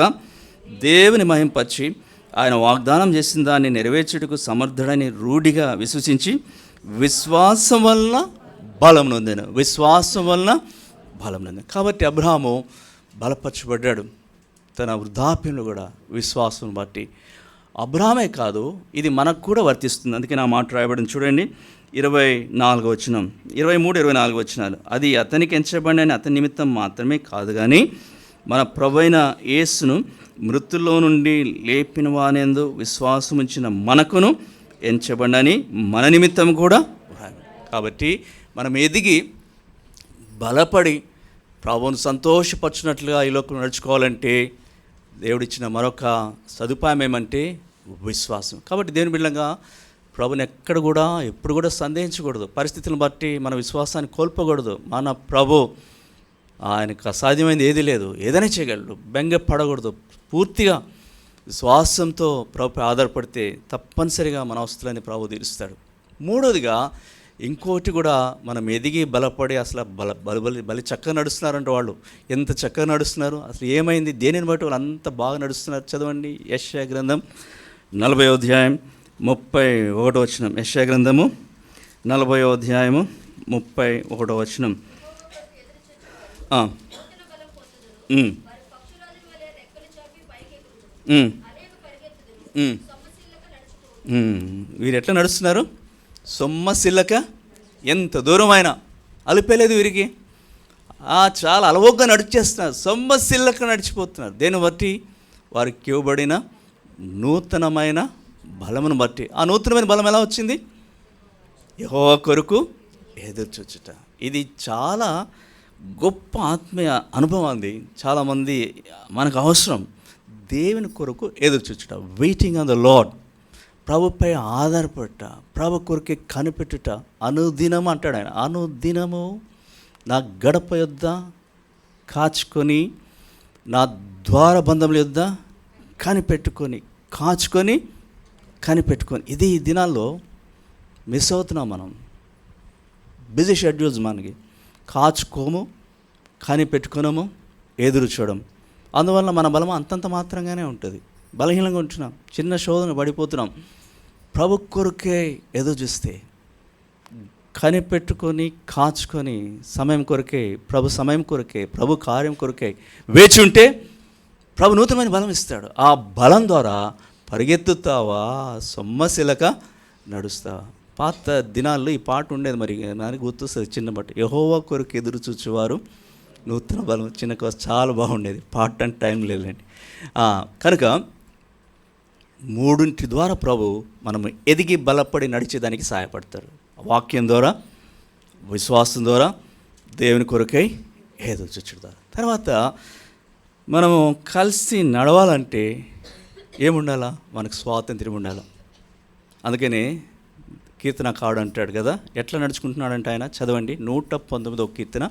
దేవుని మహింపచ్చి ఆయన వాగ్దానం చేసిన దాన్ని నెరవేర్చుటకు సమర్థుడని రూఢిగా విశ్వసించి విశ్వాసం వలన బలం నొందాను. విశ్వాసం వలన బలం నొందాను. కాబట్టి అబ్రహాము బలపరచబడ్డాడు. తన వృద్ధాప్యంలో కూడా విశ్వాసం బట్టి. అబ్రహామే కాదు, ఇది మనకు కూడా వర్తిస్తుంది. అందుకే నా మాట రాయబడింది. చూడండి 24వ వచనం, 23-24 వచనాలు. అది అతనికి ఎంచబడిన అతని నిమిత్తం మాత్రమే కాదు కానీ మన ప్రభువైన యేసును మృతుల్లో నుండి లేపిన వానేందు విశ్వాసం ఉంచిన మనకును ఎంచబడని మన నిమిత్తం కూడా. కాబట్టి మనం ఎదిగి బలపడి ప్రభువును సంతోషపరచినట్లుగా ఈ లోకంలో నడుచుకోవాలంటే దేవుడిచ్చిన మరొక సదుపాయం ఏమంటే విశ్వాసం. కాబట్టి దేవుని బిడ్డలంగా ప్రభుని ఎప్పుడు కూడా సందేహించకూడదు. పరిస్థితులను బట్టి మన విశ్వాసాన్ని కోల్పోకూడదు. మన ప్రభు ఆయనకు అసాధ్యమైనది ఏది లేదు, ఏదైనా చేయగలడు. బెంగపడకూడదు. పూర్తిగా విశ్వాసంతో ప్రభు ఆధారపడితే తప్పనిసరిగా మన అవసరాన్ని ప్రభు తీరుస్తాడు. మూడోదిగా ఇంకోటి కూడా మనం ఎదిగి బలపడి అసలు బలి చక్కగా నడుస్తున్నారంటే వాళ్ళు ఎంత చక్కగా నడుస్తున్నారు, అసలు ఏమైంది, దేనిని బట్టి వాళ్ళు అంత బాగా నడుస్తున్నారు? చదవండి యెషయా గ్రంథం 40వ అధ్యాయం 31వ వచనం. యెషయా గ్రంథము 40వ అధ్యాయము 31వ వచనం. వీరు ఎట్లా నడుస్తున్నారు? సొమ్మసిల్లక, ఎంత దూరమైనా అలిపేలేదు వీరికి. చాలా అలవోగ్గా నడిచేస్తున్నారు, సొమ్మసిల్లక నడిచిపోతున్నారు. దేన్ని బట్టి? వారికి ఇవ్వబడిన నూతనమైన బలమును బట్టి. ఆ నూతనమైన బలం ఎలా వచ్చింది? యెహోవా కొరకు ఎదురుచూచుట. ఇది చాలా గొప్ప ఆత్మీయ అనుభవం. అది చాలామంది మనకు అవసరం. దేవుని కొరకు ఎదురుచూచుట, వెయిటింగ్ ఆన్ ద లార్డ్. ప్రభుపై ఆధారపడుట, ప్రభు కొరకే కనిపెట్టుట. అనుదినం అంటాడు ఆయన. అనుదినము నా గడప యొద్ద కాచుకొని, నా ద్వారబంధముల యొద్ద కనిపెట్టుకొని, కాచుకొని, కనిపెట్టుకొని. ఇది ఈ దినాల్లో మిస్ అవుతున్నాం మనం. బిజీ షెడ్యూల్స్ మనకి. కాచుకోము, కనిపెట్టుకున్నాము, ఎదురు చూడడం. అందువల్ల మన బలం అంతంత మాత్రంగానే ఉంటుంది. బలహీనంగా ఉంటున్నాం, చిన్న శోధన పడిపోతున్నాం. ప్రభు కొరకే ఎదురు చూస్తే, కనిపెట్టుకొని కాచుకొని సమయం కొరకే, ప్రభు సమయం కొరకే, ప్రభు కార్యం కొరకే వేచి ఉంటే ప్రభు నూతనమైన బలం ఇస్తాడు. ఆ బలం ద్వారా పరిగెత్తుతావా, సొమ్మశిలక నడుస్తావా. పాత దినాల్లో ఈ పాట ఉండేది, మరి నాకు గుర్తొస్తుంది చిన్న బట్ట, యెహోవా కొరకు ఎదురు చూచేవారు నూతన బలం. చిన్న చాలా బాగుండేది పాట, అంటే టైం లేదండి. కనుక మూడింటి ద్వారా ప్రభు మనం ఎదిగి బలపడి నడిచేదానికి సహాయపడతారు. వాక్యం ద్వారా, విశ్వాసం ద్వారా, దేవుని కొరకై ఎదురు చూచడం ద్వారా. తర్వాత మనము కలిసి నడవాలంటే ఏముండాలా? మనకు స్వాతంత్ర్యం ఉండాలి. అందుకని కీర్తనకారుడు అంటాడు కదా, ఎట్లా నడుచుకుంటున్నాడంటే ఆయన, చదవండి 119వ కీర్తన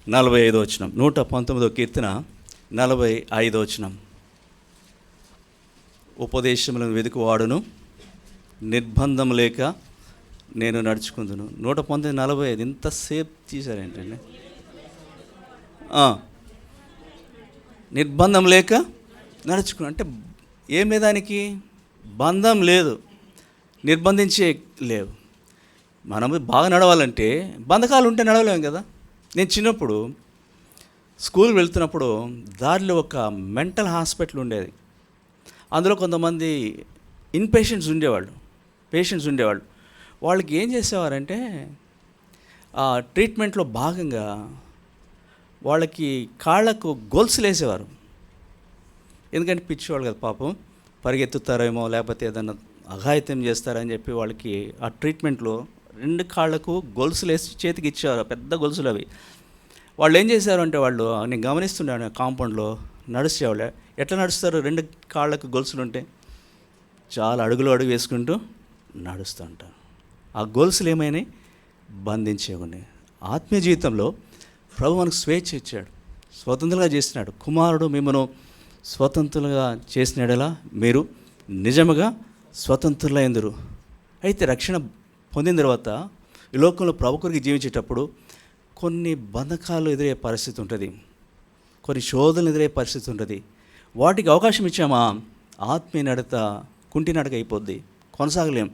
45వ వచనం. 119వ కీర్తన 45వ వచనం. ఉపదేశములను వెతుకువాడును, నిర్బంధం లేక నేను నడుచుకుందును. 119:45 ఇంతసేపు తీశారేంటండి? నిర్బంధం లేక నడుచుకుని అంటే ఏం లేదానికి బంధం లేదు, నిర్బంధించే లేవు. మనం బాగా నడవాలంటే బంధకాలు ఉంటే నడవలేము కదా. నేను చిన్నప్పుడు స్కూల్ వెళ్తున్నప్పుడు దారిలో ఒక మెంటల్ హాస్పిటల్ ఉండేది. అందులో కొంతమంది పేషెంట్స్ ఉండేవాళ్ళు. వాళ్ళకి ఏం చేసేవారంటే ఆ ట్రీట్మెంట్లో భాగంగా వాళ్ళకి కాళ్ళకు గొలుసులు వేసేవారు. ఎందుకంటే పిచ్చివాళ్ళు కదా పాపం, పరిగెత్తుతారేమో లేకపోతే ఏదన్నా అఘాయిత్యం చేస్తారని చెప్పి వాళ్ళకి ఆ ట్రీట్మెంట్లో 2 కాళ్ళకు గొలుసులు వేసి చేతికి ఇచ్చేవారు, పెద్ద గొలుసులు అవి. వాళ్ళు ఏం చేశారు అంటే, వాళ్ళు నేను గమనిస్తున్నాను కాంపౌండ్లో నడిచేవాళ్ళు ఎట్లా నడుస్తారు, 2 కాళ్ళకు గొలుసులు ఉంటే చాలా అడుగు వేసుకుంటూ నడుస్తూ ఉంటారు. ఆ గొలుసులు ఏమైనాయి? బంధించేవి. ఆత్మీయ జీవితంలో ప్రభు మనకు స్వేచ్ఛ ఇచ్చాడు, స్వతంత్రంగా చేసినాడు. కుమారుడు మిమ్మను స్వతంత్రులుగా చేసినాడలా మీరు నిజముగా స్వతంత్రులైందరు. అయితే రక్షణ పొందిన తర్వాత ఈ లోకంలో ప్రభు కొరకు జీవించేటప్పుడు కొన్ని బంధకాలు ఎదురయ్యే పరిస్థితి ఉంటుంది, కొన్ని శోధనలు ఎదురయ్యే పరిస్థితి ఉంటుంది. వాటికి అవకాశం ఇచ్చామా, ఆత్మీయ నడత కుంటి నడక అయిపోద్ది, కొనసాగలేం.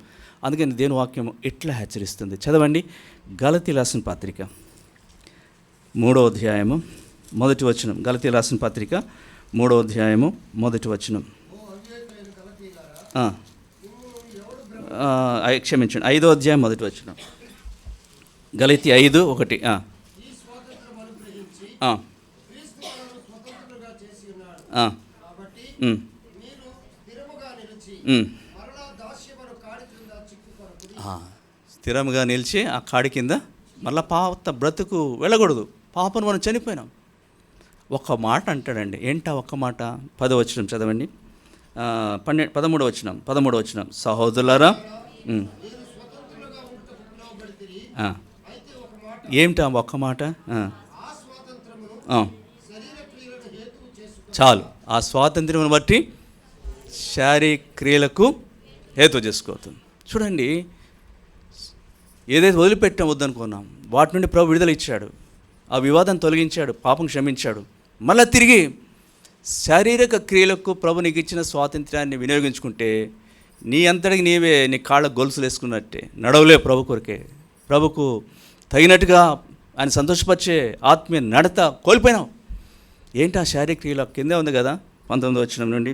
అందుకని దేవుని వాక్యం ఎట్లా హెచ్చరిస్తుంది, చదవండి. గలతీ రాసిన పత్రిక 3వ అధ్యాయము 1వ వచనం. గలతీ రాసిన పత్రిక 3వ అధ్యాయము 1వ వచనం. క్షమించండి, 5వ అధ్యాయం 1వ వచనం. గలతీ 5:1. స్థిరముగా నిలిచి ఆ కాడి కింద మళ్ళీ పాత బ్రతుకు వెళ్ళకూడదు. పాపను మనం చనిపోయినాం. ఒక్క మాట అంటాడండి. ఏంటా ఒక్క మాట? 10వ వచనం చదవండి. 13వ వచనం. సహోదరులారా, ఏమిటా ఒక్క మాట? చాలు. ఆ స్వాతంత్ర్యం బట్టి శారీరక క్రియలకు హేతు చేసుకోవద్దు. చూడండి, ఏదైతే వదిలిపెట్టాం వద్దనుకున్నాం వాటి నుండి ప్రభు విడుదల ఇచ్చాడు, ఆ వివాదం తొలగించాడు, పాపం క్షమించాడు. మళ్ళీ తిరిగి శారీరక క్రియలకు ప్రభు నీకు ఇచ్చిన స్వాతంత్ర్యాన్ని వినియోగించుకుంటే నీ అంతటికి నీవే నీ కాళ్ళ గొలుసులు వేసుకున్నట్టే. నడవలే ప్రభు కొరకే, ప్రభుకు తగినట్టుగా ఆయన సంతోషపరిచే ఆత్మీయ నడత కోల్పోయినావు. ఏంటి ఆ శారీరక క్రియలు? కిందే ఉంది కదా 19వ వచనం నుండి.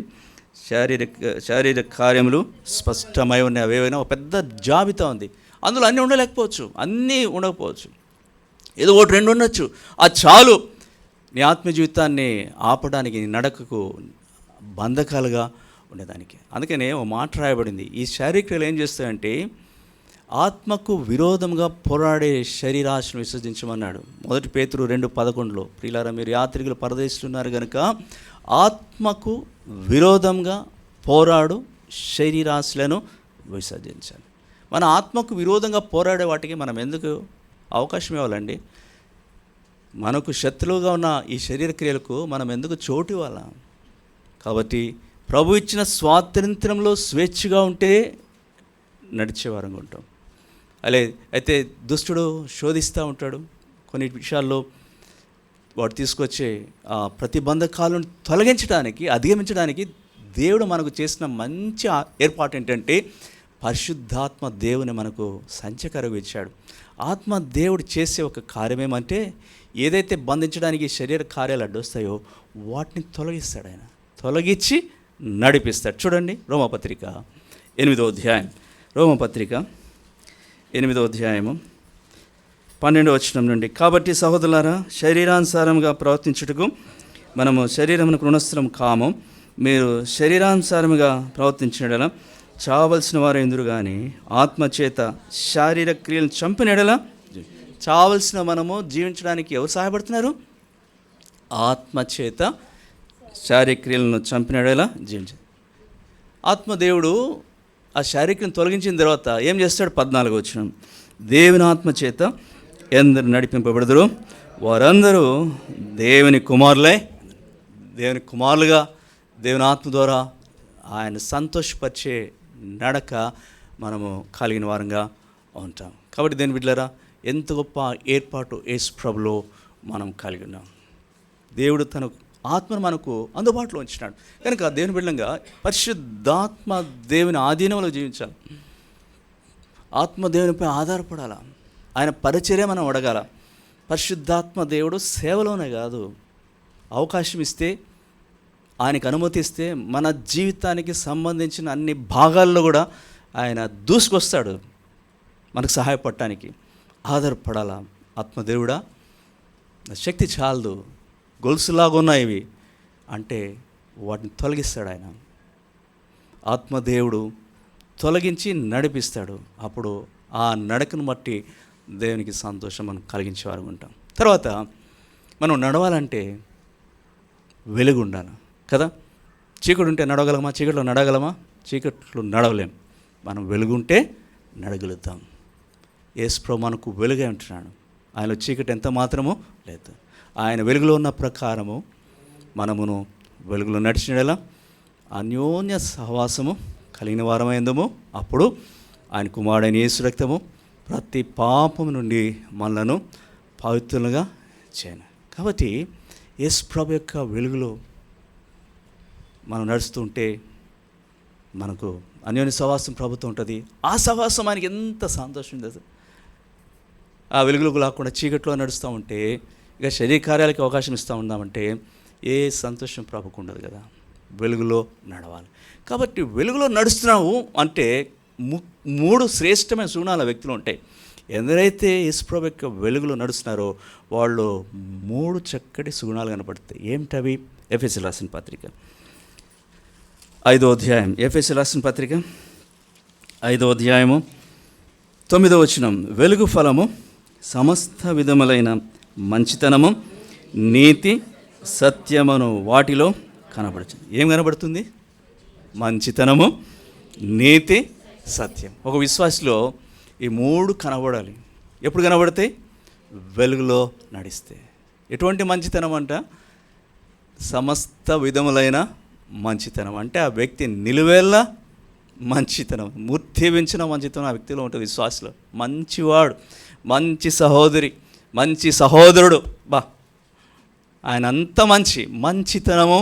శారీరక కార్యములు స్పష్టమై ఉన్నాయి. అవేవైనా ఒక పెద్ద జాబితా ఉంది. అందులో అన్నీ ఉండలేకపోవచ్చు, అన్నీ ఉండకపోవచ్చు, ఏదో 1-2 ఉండొచ్చు. అది చాలు నీ ఆత్మీయ జీవితాన్ని ఆపడానికి, నీ నడకకు బంధకాలుగా ఉండేదానికి. అందుకనే ఓ మాట రాయబడింది, ఈ శారీరక క్రియలు ఏం చేస్తాయంటే ఆత్మకు విరోధంగా పోరాడే శరీరాశను విసర్జించమన్నాడు. 1 పేతురు 2:11. ప్రియులారా, మీరు యాత్రికులు పరదేశులున్నారు కనుక ఆత్మకు విరోధంగా పోరాడు శరీరాశలను విసర్జించాలి. మన ఆత్మకు విరోధంగా పోరాడే వాటికి మనం ఎందుకు అవకాశం ఇవ్వాలండి? మనకు శత్రువుగా ఉన్న ఈ శరీర క్రియలకు మనం ఎందుకు చోటు ఇవ్వాలా? కాబట్టి ప్రభు ఇచ్చిన స్వాతంత్ర్యంలో స్వేచ్ఛగా ఉంటే నడిచేవారంగా ఉంటాం. అయితే దుష్టుడు శోధిస్తూ ఉంటాడు, కొన్ని విషయాల్లో వాడు తీసుకొచ్చే ప్రతిబంధకాలను తొలగించడానికి, అధిగమించడానికి దేవుడు మనకు చేసిన మంచి ఏర్పాటు ఏంటంటే పరిశుద్ధాత్మ దేవుని మనకు సంచకరువు ఇచ్చాడు. ఆత్మ దేవుడు చేసే ఒక కార్యం ఏమంటే ఏదైతే బంధించడానికి శరీర కార్యాలు అడ్డొస్తాయో వాటిని తొలగిస్తాడు. ఆయన తొలగించి నడిపిస్తాడు. చూడండి రోమపత్రిక 8వ అధ్యాయం, రోమపత్రిక 8వ అధ్యాయము 12వ వచనం నుండి, కాబట్టి సహోదరులారా, శరీరానుసారంగా ప్రవర్తించుటకు మనము శరీరమునకు రుణస్థలం కాము. మీరు శరీరానుసారముగా ప్రవర్తించినడలా చావలసిన వారు ఎందురు కానీ ఆత్మచేత శారీరక క్రియలను చంపినడలా. చావలసిన మనము జీవించడానికి ఎవరు సహాయపడుతున్నారు? ఆత్మచేత శారీరక క్రియలను చంపినడలా జీవించాలి. ఆత్మదేవుడు ఆ శారీరకను తొలగించిన తర్వాత ఏం చేస్తాడు? 14వ వచనం, దేవుని ఆత్మచేత ఎందరు నడిపింపబడదురు వారందరూ దేవుని కుమారులై, దేవుని కుమారులుగా దేవుని ఆత్మ ద్వారా ఆయన సంతోషపరిచే నడక మనము కలిగిన వారంగా ఉంటాం. కాబట్టి దేని బిడ్డలారా, ఎంత గొప్ప ఏర్పాటు యేసు ప్రభులో మనం కలిగి ఉన్నాం. దేవుడు తన ఆత్మను మనకు అందుబాటులో ఉంచినాడు కనుక దేవుని బిడ్డలంగా పరిశుద్ధాత్మ దేవుని ఆధీనంలో జీవించాలి. ఆత్మదేవునిపై ఆధారపడాలా, ఆయన పరిచర్య మనం అడగాల. పరిశుద్ధాత్మ దేవుడు సేవలోనే కాదు, అవకాశం ఇస్తే, ఆయనకు అనుమతిస్తే మన జీవితానికి సంబంధించిన అన్ని భాగాల్లో కూడా ఆయన దూసుకొస్తాడు మనకు సహాయపడటానికి. ఆధారపడాలా. ఆత్మదేవుడా శక్తి చాలదు, గొలుసులాగా ఉన్నాయి ఇవి అంటే వాటిని తొలగిస్తాడు ఆయన. ఆత్మదేవుడు తొలగించి నడిపిస్తాడు. అప్పుడు ఆ నడకను బట్టి దేవునికి సంతోషం మనం కలిగించేవారు ఉంటాం. తర్వాత మనం నడవాలంటే వెలుగు ఉండాలి కదా. చీకటి ఉంటే నడవగలమా? చీకట్లో నడవగలమా? చీకట్లో నడవలేం. మనం వెలుగుంటే నడగలుగుతాం. యేసు మనకు వెలుగే ఉంటున్నాడు. ఆయనలో చీకటి ఎంత మాత్రమో లేదు. ఆయన వెలుగులో ఉన్న ప్రకారము మనమును వెలుగులో నడిచినలా అన్యోన్య సహవాసము కలిగిన వారమైందము. అప్పుడు ఆయన కుమారుడైన యేసు రక్తము ప్రతి పాపము నుండి మనలను పవిత్రులుగా చేయను. కాబట్టి యేసు ప్రభు యొక్క వెలుగులో మనం నడుస్తుంటే మనకు అన్యోన్య సహవాసం ప్రభుతో ఉంటుంది. ఆ సహవాసం ఆయనకి ఎంత సంతోషం ఉండదు. ఆ వెలుగులోకి లాకుండా చీకట్లో నడుస్తూ ఉంటే, ఇక శరీర కార్యాలకి అవకాశం ఇస్తూ ఉన్నామంటే ఏ సంతోషం ప్రభుకు ఉండదు కదా. వెలుగులో నడవాలి. కాబట్టి వెలుగులో నడుస్తున్నావు అంటే 3 శ్రేష్టమైన సుగుణాల వ్యక్తులు ఉంటాయి. ఎందరైతే యేసు ప్రభు యొక్క వెలుగులో నడుస్తున్నారో వాళ్ళు 3 చక్కటి సుగుణాలు కనపడతాయి. ఏమిటవి? ఎఫెసీయులకు రాసిన పత్రిక 5వ అధ్యాయం, ఎఫెసీయులకు రాసిన పత్రిక 5వ అధ్యాయము 9వ వచనం, వెలుగు ఫలము సమస్త విధములైన మంచితనము, నీతి, సత్యమును వాటిలో కనబడుతుంది. ఏం కనబడుతుంది? మంచితనము, నీతి, సత్యం. ఒక విశ్వాసిలో ఈ 3 కనబడాలి. ఎప్పుడు కనబడతాయి? వెలుగులో నడిస్తే. ఎటువంటి మంచితనం అంట? సమస్త విధములైన మంచితనం. అంటే ఆ వ్యక్తి నిలువెల్లా మంచితనం, మూర్తివించిన మంచితనం ఆ వ్యక్తిలో ఉంటుంది. విశ్వాసలో మంచివాడు, మంచి సహోదరి, మంచి సహోదరుడు, ఆయన అంత మంచితనము,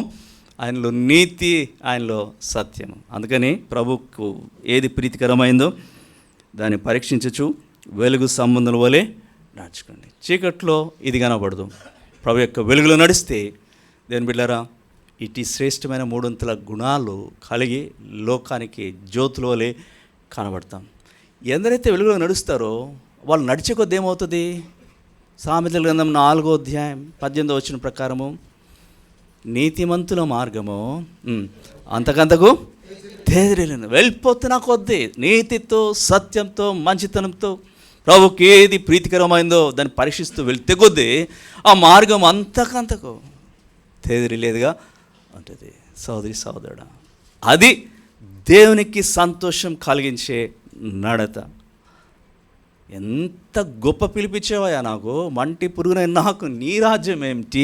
ఆయనలో నీతి, ఆయనలో సత్యము. అందుకని ప్రభుకు ఏది ప్రీతికరమైందో దాన్ని పరీక్షించచ్చు వెలుగు సంబంధుల వలె నడుచుకోండి. చీకట్లో ఇది కనబడదు. ప్రభు యొక్క వెలుగులో నడిస్తే దేని బిడ్డారా, ఇటు శ్రేష్టమైన 3 గుణాలు కలిగి లోకానికి జ్యోతుల వలె కనబడతాం. ఎందరైతే వెలుగులో నడుస్తారో వాళ్ళు నడిచే కొద్ది ఏమవుతుంది? సామెతల గ్రంథం 4వ అధ్యాయం 18వ వచనం ప్రకారము, నీతిమంతుల మార్గము అంతకంతకు తేదరిల్లను. వెళ్ళిపోతున్న కొద్దీ నీతితో, సత్యంతో, మంచితనంతో ప్రభుకి ఏది ప్రీతికరమైందో దాన్ని పరీక్షిస్తూ వెళ్తే కొద్దీ ఆ మార్గం అంతకంతకు తేదరిలేదుగా ఉంటుంది. సోదరి సోదరుడా, అది దేవునికి సంతోషం కలిగించే నడత. ఎంత గొప్ప పిలిపించేవయ్యా నాకు, మంటి పురుగునైన నాకు నీ రాజ్యం ఏమిటి,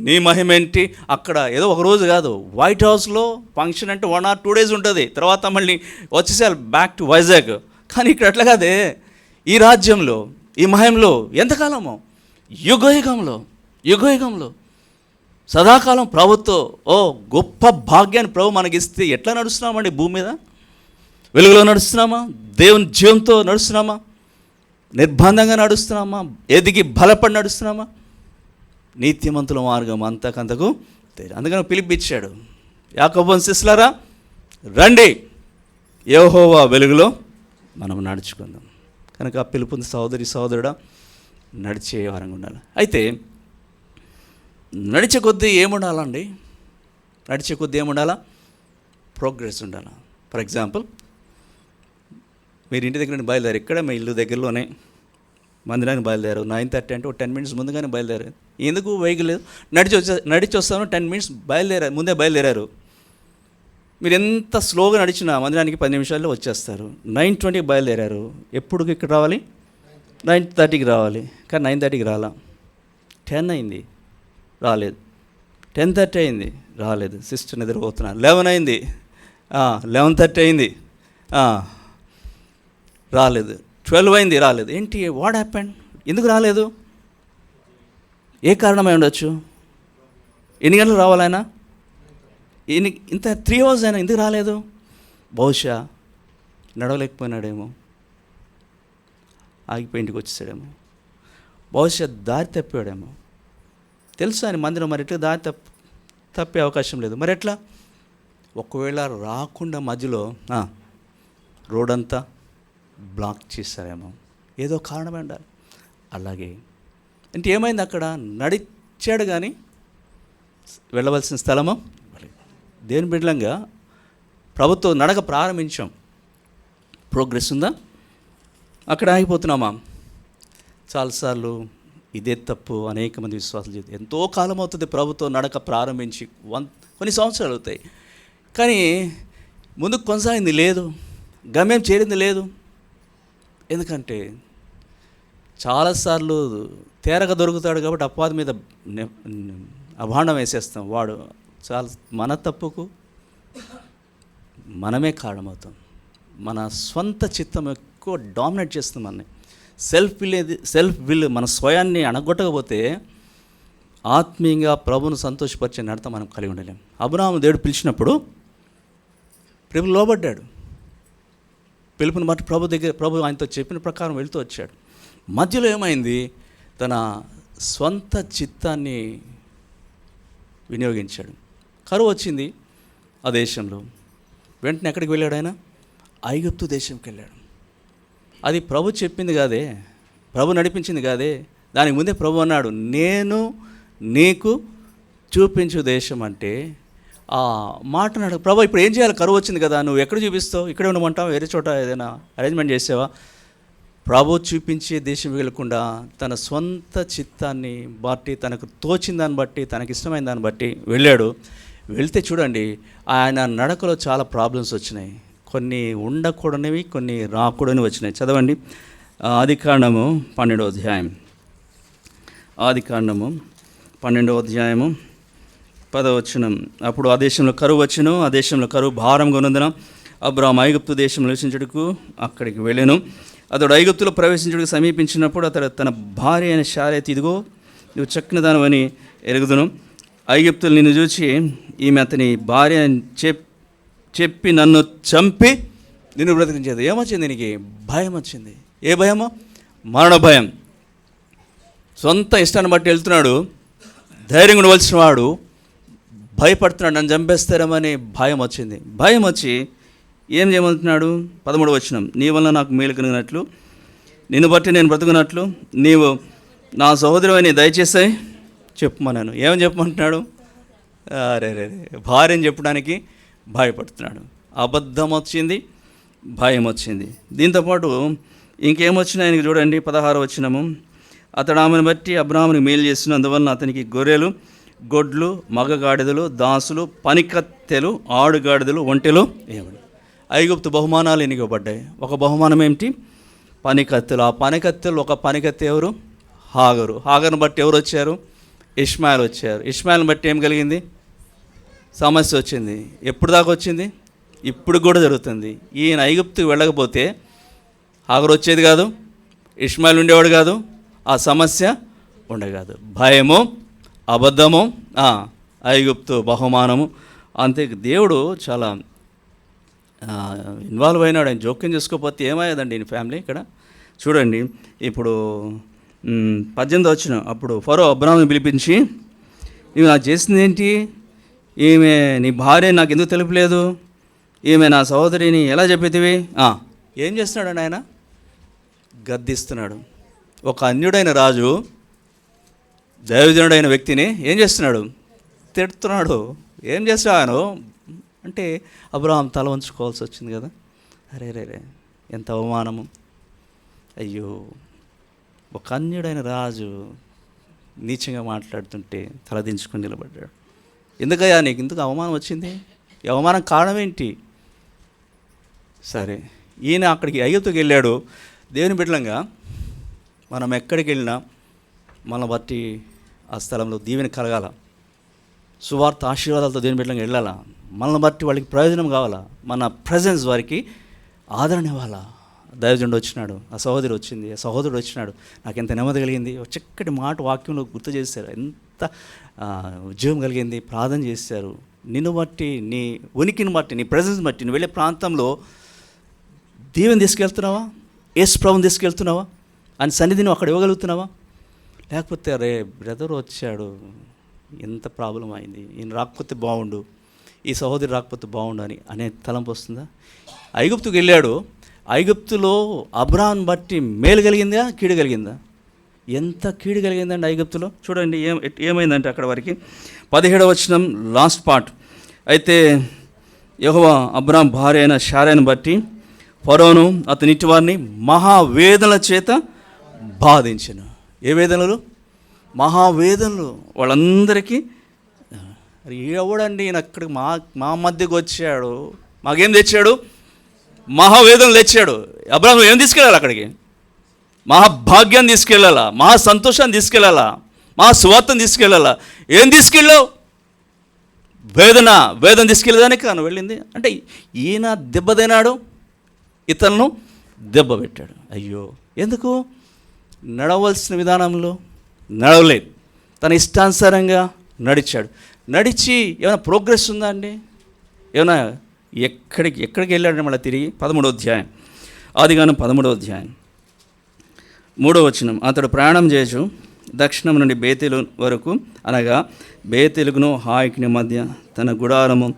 నీ మహిమ ఏంటి. అక్కడ ఏదో ఒక రోజు కాదు, వైట్ హౌస్లో ఫంక్షన్ అంటే 1 or 2 days ఉంటుంది, తర్వాత మళ్ళీ వచ్చేసేయాలి బ్యాక్ టు వైజాగ్. కానీ ఇక్కడ అట్లా కాదే. ఈ రాజ్యంలో, ఈ మహిమలో ఎంతకాలమో? యుగయుగంలో సదాకాలం ప్రభుతో గొప్ప భాగ్యాన్ని ప్రభు మనకిస్తే ఎట్లా నడుస్తున్నామండి భూమి మీద? వెలుగులో నడుస్తున్నామా? దేవుని జీవంతో నడుస్తున్నామా? నిర్బంధంగా నడుస్తున్నామా? ఎదిగి బలపడి నడుస్తున్నామా? నీతిమంతుల మార్గం అంతకంతకు తెలియదు. అందుకని పిలిపించాడు, యాకోబు వంశస్థులారా రండి, యెహోవా వెలుగులో మనం నడుచుకుందాం. కనుక ఆ పిలుపుని సహోదరుడా నడిచే వారంగా ఉండాలి. అయితే నడిచే కొద్దీ ఏముండాలండి? నడిచే కొద్దీ ఏముండాలా? ప్రోగ్రెస్ ఉండాలా. ఫర్ ఎగ్జాంపుల్, మీరు ఇంటి దగ్గర నుండి బయలుదేరు, ఇక్కడ మీ ఇల్లు దగ్గరలోనే మందిరానికి బయలుదేరు, 9:30 అంటే ఒక 10 minutes ముందుగానే బయలుదేరారు. ఎందుకు వెహికల్ లేదు, నడిచి వస్తాను 10 minutes ముందే బయలుదేరారు. మీరు ఎంత స్లోగా నడిచినా మందిరానికి 10 నిమిషాల్లో వచ్చేస్తారు. 9:20కి బయలుదేరారు, ఎప్పుడు ఇక్కడ రావాలి? 9:30కి రావాలి. కానీ 9:30కి రాలా. 10 అయింది, రాలేదు. 10:30 అయింది, రాలేదు. సిస్టర్ నిద్రపోతున్నారు. 11 అయింది, 11:30 అయింది, రాలేదు. 12 అయింది, రాలేదు. ఏంటి, వాట్ హ్యాపెండ్? ఎందుకు రాలేదు? ఏ కారణమై ఉండొచ్చు? ఎన్ని గంటలు రావాలైనా? ఇంత 3 hours అయినా ఎందుకు రాలేదు? బహుశా నడవలేకపోయినాడేమో, ఆగిపోయి ఇంటికి వచ్చేసాడేమో, బహుశా దారి తప్పాడేమో. తెలుసు ఆయన మందిరం, మరి ఎట్లా దారి తప్పే అవకాశం లేదు. మరి ఎట్లా? ఒకవేళ రాకుండా మధ్యలో రోడ్ అంతా బ్లాక్ చేశారేమో, ఏదో కారణమే ఉండాలి. అలాగే అంటే ఏమైంది? అక్కడ నడిచాడు కానీ వెళ్ళవలసిన స్థలము దేవుని బిడ్డలంగా ప్రభుత్వం నడక ప్రారంభించాం. ప్రోగ్రెస్ ఉందా? అక్కడ ఆగిపోతున్నామా? చాలాసార్లు ఇదే తప్పు అనేక మంది విశ్వాసాలు చేస్తారు. ఎంతో కాలం అవుతుంది ప్రభుత్వం నడక ప్రారంభించి, కొన్ని సంవత్సరాలు అవుతాయి, కానీ ముందుకు కొనసాగింది లేదు, గమ్యం చేరింది లేదు. ఎందుకంటే చాలాసార్లు తేరగా దొరుకుతాడు కాబట్టి అపవాది మీద అభాండం వేసేస్తాం. వాడు చాలా మన తప్పుకు మనమే కారణమవుతాం. మన స్వంత చిత్తం ఎక్కువ డామినేట్ చేస్తుంది మనని. సెల్ఫ్ విల్ మన స్వయాన్ని అణగొట్టకపోతే ఆత్మీయంగా ప్రభువును సంతోషపరిచే నడత మనం కలిగి ఉండలేం. అబ్రాహాము దేవుడు పిలిచినప్పుడు ప్రభు లోబడ్డాడు. పిలుపుని బట్టి ప్రభు ఆయనతో చెప్పిన ప్రకారం వెళుతూ వచ్చాడు. మధ్యలో ఏమైంది? తన స్వంత చిత్తాన్ని వినియోగించాడు. కరువు వచ్చింది ఆ దేశంలో. వెంటనే ఎక్కడికి వెళ్ళాడు ఆయన? ఐగుప్తు దేశంకి వెళ్ళాడు. అది ప్రభు చెప్పింది కాదే, ప్రభు నడిపించింది కాదే. దానికి ముందే ప్రభు అన్నాడు, నేను నీకు చూపించు దేశం అంటే ఆ మాట నాడు. ప్రభు ఇప్పుడు ఏం చేయాలి? కరువు వచ్చింది కదా, నువ్వు ఎక్కడ చూపిస్తావు? ఇక్కడే ఉండమంటావు? వేరే చోట ఏదైనా అరేంజ్మెంట్ చేసావా? ప్రభు చూపించే దేశం వెళ్ళకుండా తన సొంత చిత్తాన్ని బట్టి, తనకు తోచిన దాన్ని బట్టి, తనకి ఇష్టమైన దాన్ని బట్టి వెళ్ళాడు. వెళ్తే చూడండి, ఆయన నడకలో చాలా ప్రాబ్లమ్స్ వచ్చినాయి. కొన్ని ఉండకూడనివి, కొన్ని రాకూడనివి వచ్చినాయి. చదవండి, ఆదికాండము 12వ అధ్యాయం. ఆదికాండము 12వ అధ్యాయము 10వ వచనం. అప్పుడు ఆ దేశంలో కరువు వచ్చెను, ఆ దేశంలో కరువు భారంగా ఉన్నందున అబ్రాహాము ఐగుప్తు దేశంలో నివసించుటకు అక్కడికి వెళ్ళెను. అతడు ఐగుప్తులో ప్రవేశించుటకు సమీపించినప్పుడు అతడు తన భార్య అయిన శారేతు, ఇదిగో నువ్వు చక్కని దానివని ఎరుగుదును, ఐగుప్తులు నిన్ను చూచి ఈమె అతని భార్య అని చెప్పి నన్ను చంపి నిన్ను బ్రతికించేది. ఏమొచ్చింది నీకు? భయం వచ్చింది. ఏ భయమో? మరణ భయం. సొంత ఇష్టాన్ని బట్టి వెళ్తున్నాడు, ధైర్యంగా ఉండవలసిన వాడు భయపడుతున్నాడు, నన్ను చంపేస్తారేమని భయం వచ్చింది. భయం వచ్చి ఏం చేయమంటున్నాడు? 13వ వచనం. నీ వల్ల నాకు మేలు కలిగినట్లు, నిన్ను బట్టి నేను బ్రతుకున్నట్లు నీవు నా సహోదరుని దయచేసి చెప్పమన్నాను. ఏమని చెప్పమంటున్నాడు? రే భార్యని చెప్పడానికి భయపడుతున్నాడు. అబద్ధం వచ్చింది, భయం వచ్చింది. దీంతోపాటు ఇంకేమొచ్చినా ఆయనకి చూడండి, 16వ వచనము. అతడు ఆమెను బట్టి అబ్రాహామునికి మేలు చేస్తున్న, అందువలన అతనికి గొర్రెలు, గొడ్లు, మగగాడిదలు, దాసులు, పనికత్తెలు, ఆడుగాడిదలు, ఒంటెలు ఏమని. ఐగుప్తు బహుమానాలు ఎన్నికబడ్డాయి. ఒక బహుమానం ఏమిటి? పనికత్తెలు. ఆ పనికత్తెలు, ఒక పనికత్తె ఎవరు? హాగరు. హాగర్ని బట్టి ఎవరు వచ్చారు? ఇష్మాయిల్ వచ్చారు. ఇష్మాయిల్ని బట్టి ఏం కలిగింది? సమస్య వచ్చింది. ఎప్పుడు దాకా వచ్చింది? ఇప్పుడు కూడా జరుగుతుంది. ఈయన ఐగుప్తుకి వెళ్ళకపోతే హాగరు వచ్చేది కాదు, ఇష్మాయిల్ ఉండేవాడు కాదు, ఆ సమస్య ఉండే కాదు. భయము, అబద్ధము, ఐగుప్తు బహుమానము. అంతే దేవుడు చాలా ఇన్వాల్వ్ అయినాడు. ఆయన జోక్యం చేసుకోకపోతే ఏమయ్యేదండి ఈ ఫ్యామిలీ. ఇక్కడ చూడండి, ఇప్పుడు 18 వచ్చిన అప్పుడు ఫరో అబ్రాహామును పిలిపించి, ఈమె నాకు చేసింది ఏంటి, ఈమె నీ భార్య నాకు ఎందుకు తెలుపలేదు, ఈమె నా సహోదరిని ఎలా చెప్పేతివి. ఏం చేస్తున్నాడు ఆయన? గద్దిస్తున్నాడు. ఒక అన్యుడైన రాజు దైవజనుడైన వ్యక్తిని ఏం చేస్తున్నాడు? తిడుతున్నాడు. ఏం చేస్తాను అంటే అబ్రాహాం తల వంచుకోవాల్సి వచ్చింది కదా. అరే రే ఎంత అవమానము. అయ్యో, ఒక అన్యుడైన రాజు నీచంగా మాట్లాడుతుంటే తలదించుకొని నిలబడ్డాడు. ఎందుకయ్యా నీకు ఎందుకు అవమానం వచ్చింది? ఈ అవమానం కారణం ఏంటి? సరే, ఈయన అక్కడికి ఐగుప్తుకి వెళ్ళాడు. దేవుని బిడ్డలంగా మనం ఎక్కడికి వెళ్ళినా మన బట్టి ఆ స్థలంలో దీవెన కలగాల, సువార్త ఆశీర్వాదాలతో దేవుని బిడ్డలంగా వెళ్ళాలా, మనల్ని బట్టి వాళ్ళకి ప్రయోజనం కావాలా, మన ప్రజెన్స్ వారికి ఆదరణ ఇవ్వాలా. దైవజనుడు వచ్చినాడు, ఆ సహోదరి వచ్చింది, ఆ సహోదరుడు వచ్చినాడు, నాకు ఎంత నెమ్మది కలిగింది, ఒక చక్కటి మాట వాక్యంలో గుర్తు చేశారు, ఎంత ఉద్యోగం కలిగింది, ప్రార్థన చేశారు. నిన్ను బట్టి, నీ ఉనికిని బట్టి, నీ ప్రజెన్స్ బట్టి నువ్వు వెళ్ళే ప్రాంతంలో దీవెని తీసుకెళ్తున్నావా, యేసు ప్రభువుని తీసుకెళ్తున్నావా, అని సన్నిధిని అక్కడ ఇవ్వగలుగుతున్నావా? లేకపోతే రే బ్రదర్ వచ్చాడు, ఎంత ప్రాబ్లం అయింది, ఈయన రాకపోతే బాగుండు, ఈ సహోదరి రాకపోతే బాగుండు అనే తలంపు వస్తుందా? ఐగుప్తుకు వెళ్ళాడు. ఐగుప్తులో అబ్రాహాం బట్టి మేలు కలిగిందా, కీడు కలిగిందా? ఎంత కీడు కలిగిందండి ఐగుప్తులో. చూడండి ఏమైందంటే అక్కడ వారికి 17వ వచనం లాస్ట్ పార్ట్. అయితే యెహోవా అబ్రాహాం భార్య అయిన శారాను బట్టి ఫరోను అతని ఇంటి వారిని మహావేదనల చేత బాధించెను. ఏ వేదనలు? మహావేదనలు. వాళ్ళందరికీ ఎవడండి ఈయన అక్కడికి మా మధ్యకు వచ్చాడు, మాకేం తెచ్చాడు? మహావేదనలు తెచ్చాడు. అబ్రాహాం ఏం తీసుకెళ్ళాలి అక్కడికి? మహాభాగ్యాన్ని తీసుకెళ్ళాలా, మహా సంతోషాన్ని తీసుకెళ్ళాలా, మహా సువార్తను తీసుకెళ్ళాలా. ఏం తీసుకెళ్ళావు? వేదన తీసుకెళ్ళేదానికి కాను వెళ్ళింది. అంటే ఈయన దెబ్బతినాడు, ఇతరులను దెబ్బ పెట్టాడు. అయ్యో, ఎందుకు? నడవలసిన విధానంలో నడవలేదు, తన ఇష్టానుసారంగా నడిచాడు. నడిచి ఏమైనా ప్రోగ్రెస్ ఉందా అండి? ఏమైనా ఎక్కడికి వెళ్ళాడు? మళ్ళీ తిరిగి 13వ అధ్యాయం, ఆదికాండం 13వ అధ్యాయం 3వ వచనం. అతడు ప్రయాణం చేయొచ్చు దక్షిణం నుండి బేతేలు వరకు, అనగా బేతేలుకును హాయికిని మధ్య తన గుడారము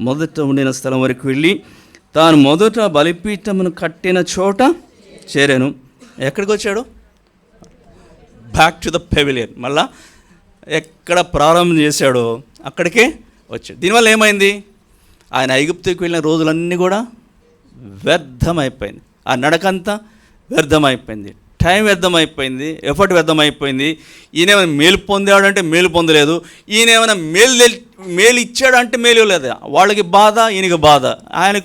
మొదట ఉండిన స్థలం వరకు వెళ్ళి తాను మొదట బలిపీఠమును కట్టిన చోట చేరాను. ఎక్కడికి వచ్చాడు? Back to the pavilion. మళ్ళా ఎక్కడ ప్రారంభం చేశాడో అక్కడికే వచ్చాడు. దీనివల్ల ఏమైంది? ఆయన ఐగుప్తుకి వెళ్ళిన రోజులన్నీ కూడా వ్యర్థమైపోయింది. ఆ నడకంతా వ్యర్థమైపోయింది, టైం వ్యర్థమైపోయింది, ఎఫర్ట్ వ్యర్థమైపోయింది. ఈయనేమైనా మేలు పొందాడంటే మేలు పొందలేదు, ఈయనేమైనా మేలు ఇచ్చాడంటే మేలు లేదు. వాళ్ళకి బాధ, ఈయనకి బాధ,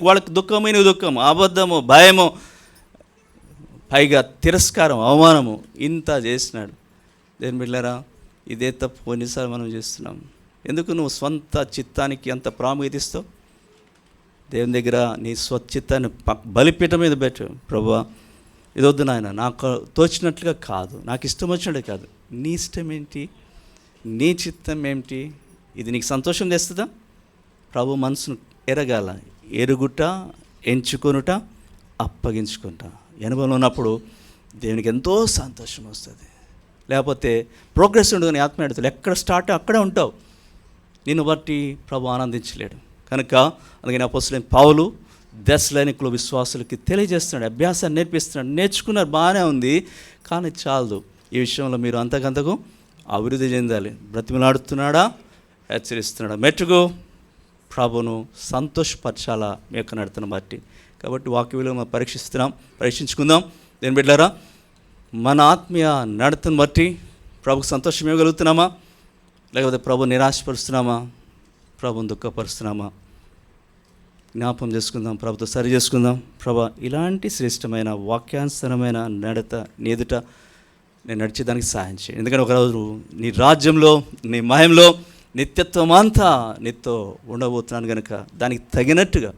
వాళ్ళకి దుఃఖము, ఈయనకి దుఃఖము, అబద్ధము, భయము, పైగా తిరస్కారం, అవమానము, ఇంత చేసినాడు. దేని బిడ్డలారా, ఇదే తప్పు కొన్నిసార్లు మనం చేస్తున్నాం. ఎందుకు నువ్వు స్వంత చిత్తానికి అంత ప్రాముఖ్యత ఇస్తావు? దేవుని దగ్గర నీ స్వచిత్తాన్ని బలిపీఠం మీద పెట్టు. ప్రభువా, ఇది వద్దు నాయన, నాకు తోచినట్లుగా కాదు, నాకు ఇష్టం వచ్చినట్టు కాదు, నీ ఇష్టం ఏంటి, నీ చిత్తం ఏమిటి, ఇది నీకు సంతోషం తెస్తుందా? ప్రభు మనసును ఎరగాల. ఎరుగుట, ఎంచుకొనుట, అప్పగించుకుంట అనుభవం ఉన్నప్పుడు దేవునికి ఎంతో సంతోషం వస్తుంది. లేకపోతే ప్రోగ్రెస్ ఉండదు. నీ ఆత్మీయతలు ఎక్కడ స్టార్ట్ అక్కడే ఉంటావు. నిన్ను బట్టి ప్రభు ఆనందించలేడు. కనుక అందుకని అపోస్తలుడైన పౌలు దెస్సలోనికలో విశ్వాసులకి తెలియజేస్తున్నాడు, అభ్యాసాన్ని నేర్పిస్తున్నాడు. నేర్చుకున్నారు, బాగానే ఉంది, కానీ చాలదు. ఈ విషయంలో మీరు అంతకంతకు అభివృద్ధి చెందాలి. బ్రతిమలాడుతున్నాడా, హెచ్చరిస్తున్నాడా, మెట్టుకు ప్రభును సంతోషపరచాలా మీ యొక్క నడతను బట్టి. కాబట్టి వాక్య విలువ మనం పరీక్షించుకుందాం. దేని బిడ్డలారా, మన ఆత్మీయ నడతను బట్టి ప్రభుకు సంతోషం ఇవ్వగలుగుతున్నామా, లేకపోతే ప్రభు నిరాశపరుస్తున్నామా, ప్రభుని దుఃఖపరుస్తున్నామా? జ్ఞాపం చేసుకుందాం, ప్రభుతో సరి చేసుకుందాం. ప్రభా, ఇలాంటి శ్రేష్టమైన వాక్యానుసరమైన నడత నీ ఎదుట నేను నడిచేదానికి సహాయం చేయి. ఎందుకంటే ఒకరోజు నీ రాజ్యంలో, నీ మహిమలో నిత్యత్వం అంతా నీతో ఉండబోతున్నాను కనుక దానికి తగినట్టుగా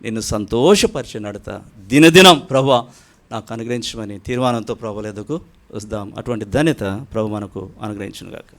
నిన్ను సంతోషపరిచే నడత దినదినం ప్రభా నాకు అనుగ్రహించమని తీర్మానంతో ప్రభు ఎదుకు వస్తాం. అటువంటి ధన్యత ప్రభు మనకు అనుగ్రహించును గాక.